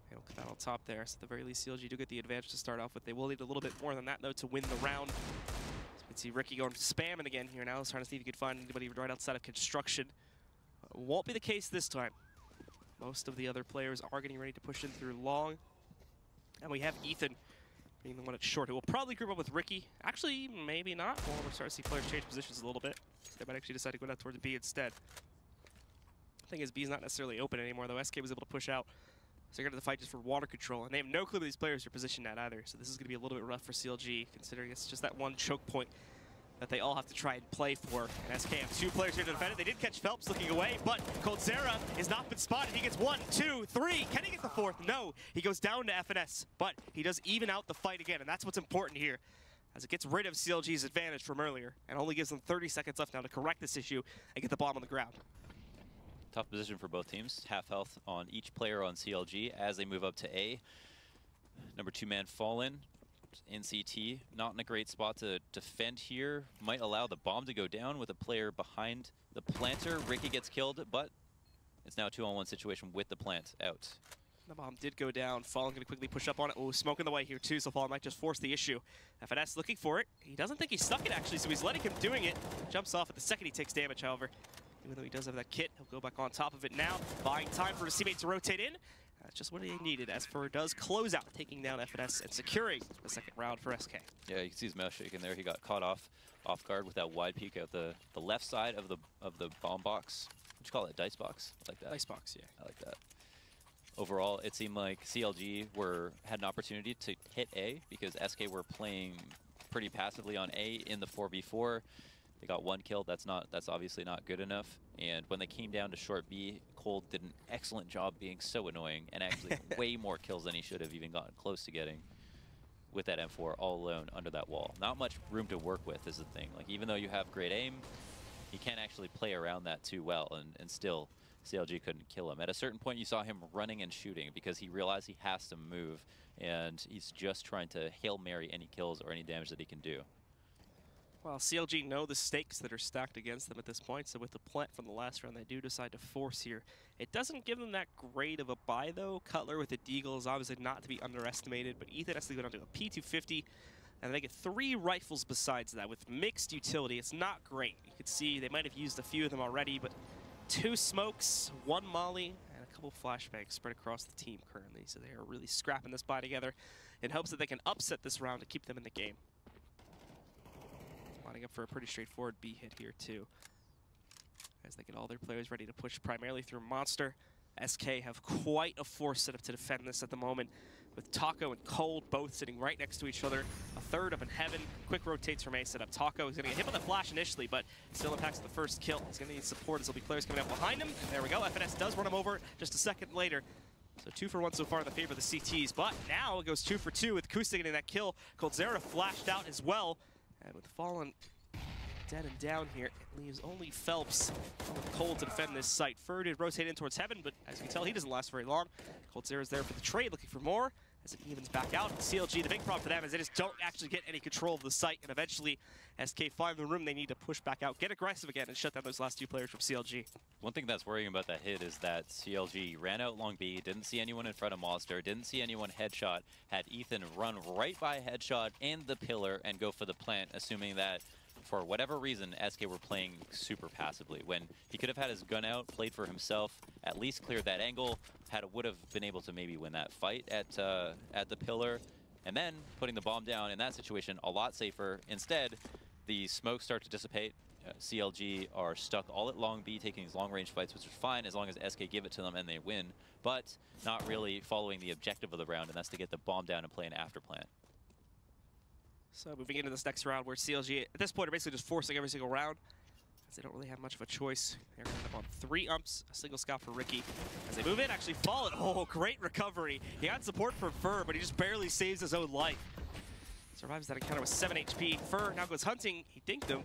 He'll come out on top there, so at the very least CLG do get the advantage to start off with. They will need a little bit more than that though to win the round. So you can see Ricky going spamming again here now. He's trying to see if he could find anybody right outside of construction. Won't be the case this time. Most of the other players are getting ready to push in through long. And we have Ethan being the one at short, who will probably group up with Ricky. Actually, maybe not. Well, we're starting to see players change positions a little bit. They might actually decide to go down towards B instead. The thing is, B's not necessarily open anymore, though. SK was able to push out. So they're going to fight just for water control, and they have no clue where these players are positioned at either. So this is going to be a little bit rough for CLG, considering it's just that one choke point that they all have to try and play for. And SK have two players here to defend it. They did catch Phelps looking away, but coldzera has not been spotted. He gets 1, 2, 3. Can he get the fourth? No. He goes down to FNS, but he does even out the fight again, and that's what's important here, as it gets rid of CLG's advantage from earlier, and only gives them 30 seconds left now to correct this issue and get the bomb on the ground. Tough position for both teams. Half health on each player on CLG as they move up to A. Number 2 man Fallen in CT. Not in a great spot to defend here. Might allow the bomb to go down with a player behind the planter. Ricky gets killed, but it's now a 2-on-1 situation with the plant out. The bomb did go down. Fallen going to quickly push up on it. Oh, smoke in the way here too, so Fallen might just force the issue. FNS looking for it. He doesn't think he stuck it actually, so he's letting him doing it. Jumps off at the second he takes damage, however. Even though he does have that kit, he'll go back on top of it now, buying time for his teammate to rotate in. That's just what he needed, as for does close out, taking down FNS and securing the second round for SK. Yeah, you can see his mouth shaking there. He got caught off guard with that wide peek out the left side of the bomb box. What'd you call it? Dice box? I like that. Dice box, yeah. I like that. Overall, it seemed like CLG had an opportunity to hit A because SK were playing pretty passively on A in the 4v4. They got 1 kill. That's obviously not good enough. And when they came down to short B, Cold did an excellent job being so annoying and actually way more kills than he should have even gotten close to getting with that M4 all alone under that wall. Not much room to work with is the thing. Like, even though you have great aim, you can't actually play around that too well, and still CLG couldn't kill him. At a certain point, you saw him running and shooting because he realized he has to move, and he's just trying to Hail Mary any kills or any damage that he can do. Well, CLG know the stakes that are stacked against them at this point, so with the plant from the last round, they do decide to force here. It doesn't give them that great of a buy, though. Cutler with the deagle is obviously not to be underestimated, but Ethan has to go down to a P250, and they get 3 rifles besides that with mixed utility. It's not great. You can see they might have used a few of them already, but 2 smokes, 1 molly, and a couple flashbangs spread across the team currently, so they are really scrapping this buy together in hopes that they can upset this round to keep them in the game. Lining up for a pretty straightforward B hit here too, as they get all their players ready to push primarily through Monster. SK have quite a force set up to defend this at the moment, with Taco and Cold both sitting right next to each other. A third up in heaven. Quick rotates from A set up. Taco is going to get hit by the flash initially, but still impacts the first kill. He's going to need support as there'll be players coming up behind him. There we go. FNS does run him over just a second later. So 2 for 1 so far in the favor of the CTs, but now it goes 2 for 2 with Kusta getting that kill. coldzera flashed out as well. And with Fallen dead and down here, it leaves only Phelps with Cold to defend this site. Fur did rotate in towards heaven, but as you can tell, he doesn't last very long. coldzera's there for the trade, looking for more. as it evens back out. CLG, the big problem for them is they just don't actually get any control of the site, and eventually SK find the room they need to push back out, get aggressive again, and shut down those last two players from CLG. One thing that's worrying about that hit is that CLG ran out long B, didn't see anyone in front of Monster, didn't see anyone headshot, had Ethan run right by headshot and the pillar and go for the plant, assuming that for whatever reason, SK were playing super passively. When he could have had his gun out, played for himself, at least cleared that angle, would have been able to maybe win that fight at the pillar, and then putting the bomb down in that situation a lot safer. Instead, the smoke start to dissipate. CLG are stuck all at long B, taking these long-range fights, which is fine as long as SK give it to them and they win, but not really following the objective of the round, and that's to get the bomb down and play an after plant. So moving into this next round where CLG, at this point, are basically just forcing every single round, as they don't really have much of a choice. They're going to end up on 3 umps, a single scout for Ricky. As they move in, actually Fallen. Oh, great recovery. He had support from Fur, but he just barely saves his own life. Survives that encounter with 7 HP. Fur now goes hunting. He dinked him.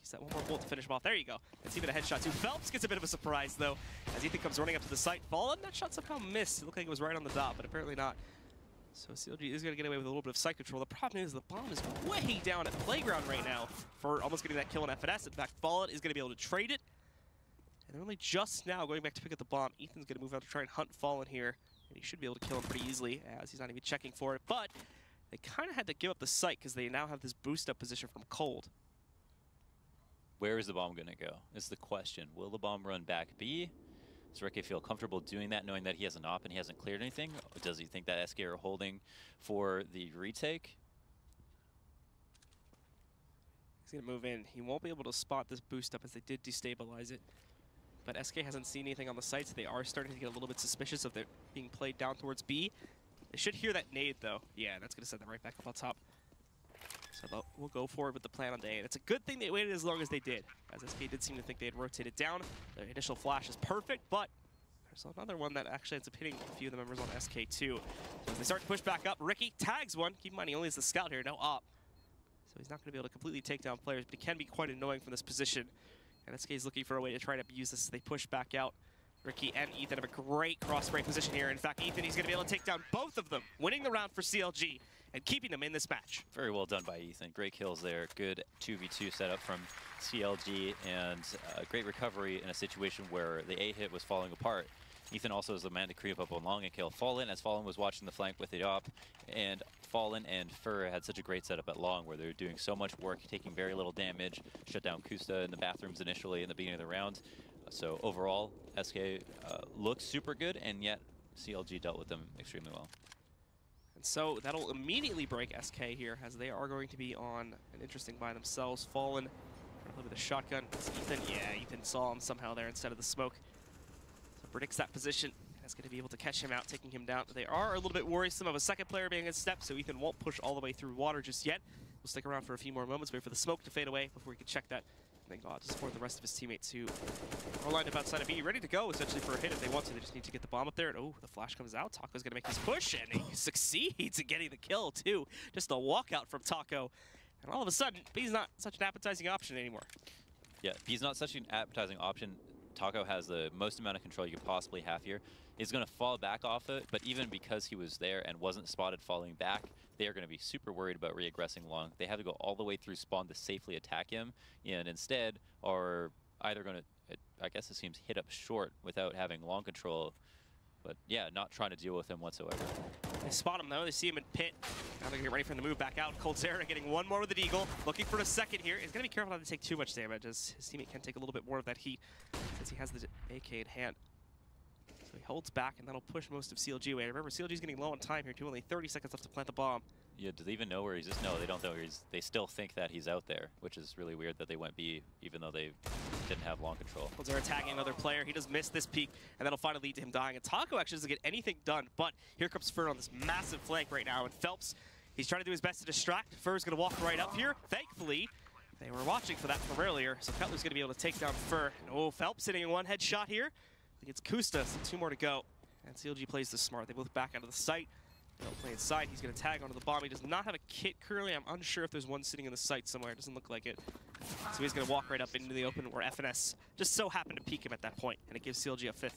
He's that one more bolt to finish him off. There you go. Let's even a headshot too. Phelps gets a bit of a surprise, though, as Ethan comes running up to the site. Fallen, that shot somehow missed. It looked like it was right on the dot, but apparently not. So CLG is going to get away with a little bit of site control. The problem is the bomb is way down at Playground right now for almost getting that kill on FNS. In fact, Fallen is going to be able to trade it. And they're only just now going back to pick up the bomb. Ethan's going to move out to try and hunt Fallen here. And he should be able to kill him pretty easily, as he's not even checking for it. But they kind of had to give up the site because they now have this boost up position from Cold. Where is the bomb going to go is the question. Will the bomb run back B? Does Ricky feel comfortable doing that, knowing that he has an op and he hasn't cleared anything? Or does he think that SK are holding for the retake? He's going to move in. He won't be able to spot this boost up as they did destabilize it. But SK hasn't seen anything on the site, so they are starting to get a little bit suspicious of it being played down towards B. They should hear that nade, though. Yeah, that's going to set them right back up on top. So we'll go forward with the plan on day 8. It's a good thing they waited as long as they did, as SK did seem to think they had rotated down. Their initial flash is perfect, but there's another one that actually ends up hitting a few of the members on SK too. So as they start to push back up, Ricky tags one. Keep in mind, he only has the scout here, no op. So he's not going to be able to completely take down players, but he can be quite annoying from this position. And SK is looking for a way to try to abuse this as they push back out. Ricky and Ethan have a great cross-spray position here. In fact, Ethan, he's going to be able to take down both of them, winning the round for CLG and keeping them in this match. Very well done by Ethan. Great kills there. Good 2v2 setup from CLG, and great recovery in a situation where the A hit was falling apart. Ethan also is the man to creep up on long and kill Fallen, as Fallen was watching the flank with the op, and Fallen and Fur had such a great setup at long where they were doing so much work, taking very little damage, shut down Kusta in the bathrooms initially in the beginning of the round. So overall, SK looked super good, and yet CLG dealt with them extremely well. And so that'll immediately break SK here, as they are going to be on an interesting by themselves. Fallen, with a shotgun. It's Ethan, yeah, Ethan saw him somehow there instead of the smoke. So predicts that position. That's going to be able to catch him out, taking him down. They are a little bit worrisome of a second player being in step, so Ethan won't push all the way through water just yet. We'll stick around for a few more moments, wait for the smoke to fade away before we can check that. And then go out to support the rest of his teammates who are lined up outside of B, ready to go essentially for a hit if they want to. They just need to get the bomb up there. And oh, the flash comes out. Taco's going to make this push, and he succeeds in getting the kill too. Just a walkout from Taco. And all of a sudden, B's not such an appetizing option anymore. Yeah, B's not such an appetizing option. Taco has the most amount of control you could possibly have here. He's going to fall back off it, but even because he was there and wasn't spotted falling back, they are going to be super worried about re-aggressing long. They have to go all the way through spawn to safely attack him, and instead are either going to, I guess it seems, hit up short without having long control, but yeah, not trying to deal with him whatsoever. They spot him though, they see him in pit. Now they're going to get ready for him to move back out. Coldzera getting one more with the Deagle, looking for a second here. He's going to be careful not to take too much damage, as his teammate can take a little bit more of that heat since he has the AK in hand. So he holds back, and that'll push most of CLG away. Remember, CLG's getting low on time here too, only 30 seconds left to plant the bomb. Yeah, do they even know where he's just? No, they don't know where he's. They still think that he's out there, which is really weird that they went B, even though they didn't have long control. Coldzera tagging another player. He does miss this peek, and that'll finally lead to him dying. And Taco actually doesn't get anything done, but here comes Fur on this massive flank right now, and Phelps, he's trying to do his best to distract. Fur's going to walk right up here. Thankfully, they were watching for that from earlier, so Cutler's going to be able to take down Fur. And oh, Phelps hitting in one headshot here. I think it's Kusta, so 2 more to go. And CLG plays this smart. They both back out of the site. They don't play inside. He's going to tag onto the bomb. He does not have a kit currently. I'm unsure if there's one sitting in the site somewhere. It doesn't look like it. So he's going to walk right up into the open where FNS just so happened to peek him at that point, and it gives CLG a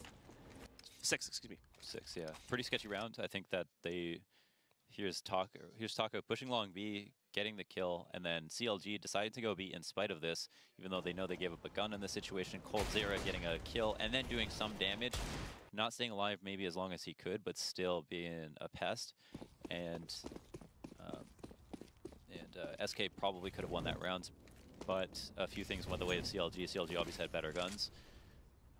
6, excuse me. 6, yeah. Pretty sketchy round. I think that here's Taco pushing long B, getting the kill, and then CLG decided to go B in spite of this, even though they know they gave up a gun in this situation. Coldzera getting a kill and then doing some damage. Not staying alive maybe as long as he could, but still being a pest. And SK probably could have won that round, but a few things went the way of CLG. CLG obviously had better guns.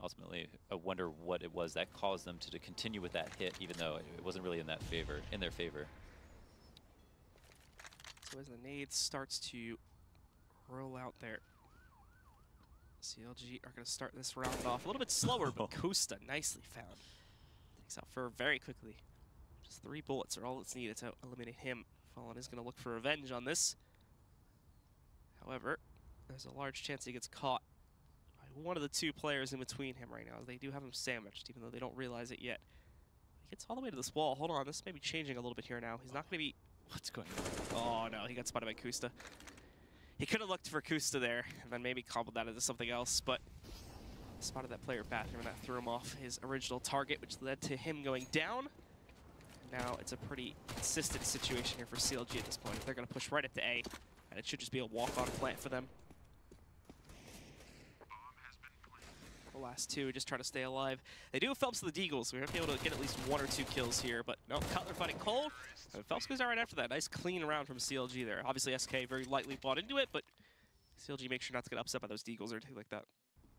Ultimately, I wonder what it was that caused them to continue with that hit, even though it wasn't really in their favor. So as the nade starts to roll out there, CLG are going to start this round off a little bit slower, but Kusta nicely found. Takes out Fur very quickly. Just 3 bullets are all it's needed to eliminate him. Fallen is going to look for revenge on this. However, there's a large chance he gets caught by one of the 2 players in between him right now. They do have him sandwiched, even though they don't realize it yet. He gets all the way to this wall. Hold on, this may be changing a little bit here now. He's not going to be... What's going on? Oh, no, he got spotted by Kusta. He could have looked for Kusta there, and then maybe cobbled that into something else, but spotted that player bathroom, and that threw him off his original target, which led to him going down. Now it's a pretty consistent situation here for CLG at this point. They're going to push right up to A, and it should just be a walk-on plant for them. The last 2 just trying to stay alive. They do have Phelps to the Deagles, so we might be able to get at least 1 or 2 kills here, but no, Cutler fighting cold. And Phelps goes out right after that. Nice clean round from CLG there. Obviously SK very lightly bought into it, but CLG makes sure not to get upset by those Deagles or anything like that.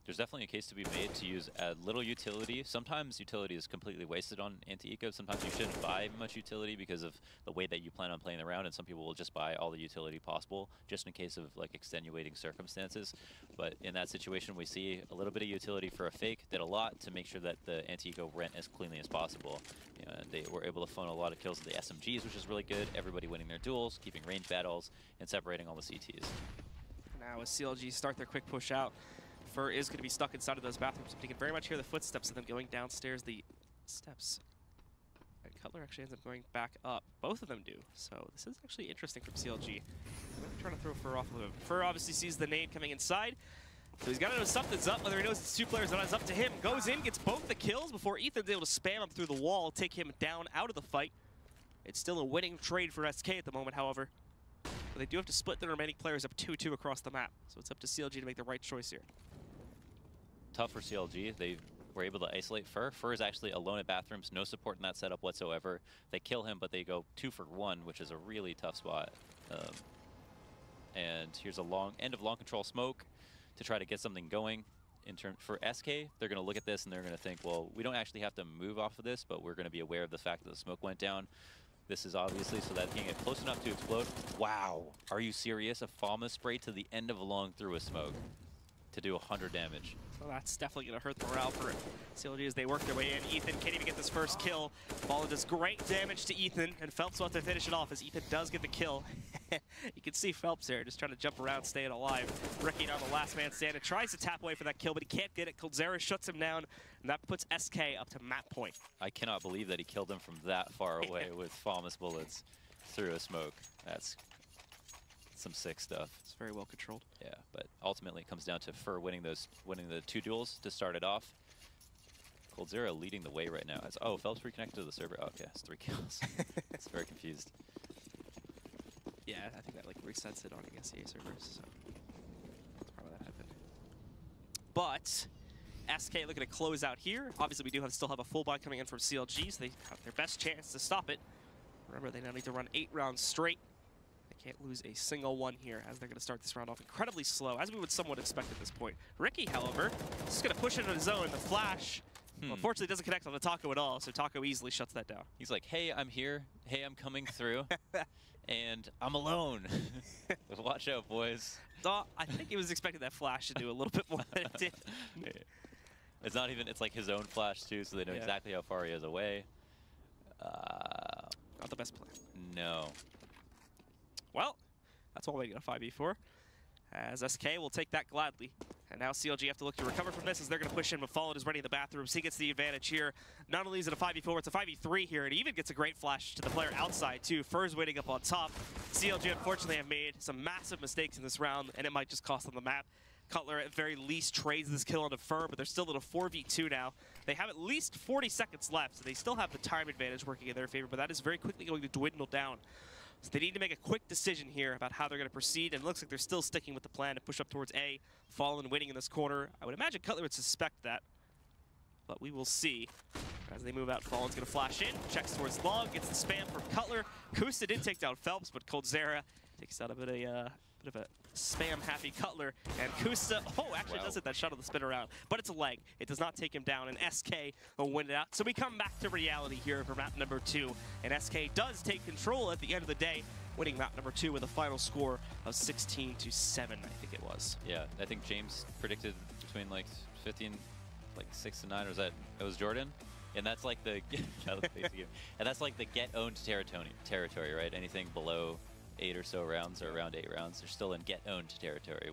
There's definitely a case to be made to use a little utility. Sometimes utility is completely wasted on anti-eco. Sometimes you shouldn't buy much utility because of the way that you plan on playing the round, and some people will just buy all the utility possible just in case of like extenuating circumstances. But in that situation, we see a little bit of utility for a fake did a lot to make sure that the anti-eco went as cleanly as possible. You know, and they were able to funnel a lot of kills to the SMGs, which is really good. Everybody winning their duels, keeping range battles, and separating all the CTs. Now as CLG start their quick push out, Fur is going to be stuck inside of those bathrooms, but you can very much hear the footsteps of them going downstairs the steps. And Cutler actually ends up going back up. Both of them do. So this is actually interesting from CLG. I'm trying to throw Fur off of him. Fur obviously sees the nade coming inside, so he's got to know something's up. Whether he knows it's 2 players or not is up to him. Goes in, gets both the kills before Ethan's able to spam him through the wall, take him down out of the fight. It's still a winning trade for SK at the moment, however. But they do have to split the remaining players up 2-2 across the map. So it's up to CLG to make the right choice here. Tough for CLG. They were able to isolate Fur. Fur is actually alone at bathrooms, no support in that setup whatsoever. They kill him, but they go 2 for 1, which is a really tough spot. And here's a end of long control smoke to try to get something going. For SK, they're going to look at this and they're going to think, well, we don't actually have to move off of this, but we're going to be aware of the fact that the smoke went down. This is obviously so that he can get close enough to explode. Wow, are you serious? A Falma spray to the end of a long through a smoke to do 100 damage. Well, that's definitely going to hurt the morale for CLG as they work their way in. Ethan can't even get this first kill. Balla does great damage to Ethan, and Phelps will have to finish it off as Ethan does get the kill. You can see Phelps there just trying to jump around, staying alive. Ricky now the last man standing, tries to tap away for that kill, but he can't get it. Coldzera shuts him down, and that puts SK up to map point. I cannot believe that he killed him from that far away with Falma's bullets through a smoke. That's some sick stuff. It's very well controlled. Yeah, but ultimately it comes down to Fur winning the 2 duels to start it off. Coldzera leading the way right now. Oh, Phelps reconnected to the server. Oh, okay, it's 3 kills. It's very confused. Yeah, I think that like resets it on SCA servers, so that's probably what happened. But SK looking to close out here. Obviously, we do still have a full buy coming in from CLG, so they have their best chance to stop it. Remember, they now need to run 8 rounds straight. They can't lose a single one here as they're going to start this round off incredibly slow, as we would somewhat expect at this point. Ricky, however, is just going to push it in his zone. The flash, unfortunately, doesn't connect on the Taco at all, so Taco easily shuts that down. He's like, hey, I'm here. Hey, I'm coming through. And I'm alone. Watch out, boys. I think he was expecting that flash to do a little bit more than it did. It's not even, it's like his own flash too, so they know exactly how far he is away. Not the best plan. No. Well, that's all we get a 5v4. As SK will take that gladly. And now CLG have to look to recover from this as they're going to push in, but Fallen is ready in the bathrooms. He gets the advantage here. Not only is it a 5v4, it's a 5v3 here, and he even gets a great flash to the player outside, too. Fur's waiting up on top. CLG, unfortunately, have made some massive mistakes in this round, and it might just cost them the map. Cutler at very least trades this kill onto Fur, but they're still in a 4v2 now. They have at least 40 seconds left, so they still have the time advantage working in their favor, but that is very quickly going to dwindle down. So they need to make a quick decision here about how they're going to proceed, and it looks like they're still sticking with the plan to push up towards A, Fallen winning in this corner. I would imagine Cutler would suspect that, but we will see. As they move out, Fallen's going to flash in, checks towards Long, gets the spam from Cutler. Kusta did take down Phelps, but Coldzera takes out a bit of a spam-happy Cutler, and Kusta, actually does hit that shot of the spin around, but it's a leg. It does not take him down, and SK will win it out. So we come back to reality here for map number 2, and SK does take control at the end of the day, winning map number 2 with a final score of 16-7, I think it was. Yeah, I think James predicted between like 15, like 6 to 9, or was that, it was Jordan? And that's like the, and that's like the get-owned territory, right? Anything below 8 or so rounds or around 8 rounds, they're still in get-owned territory.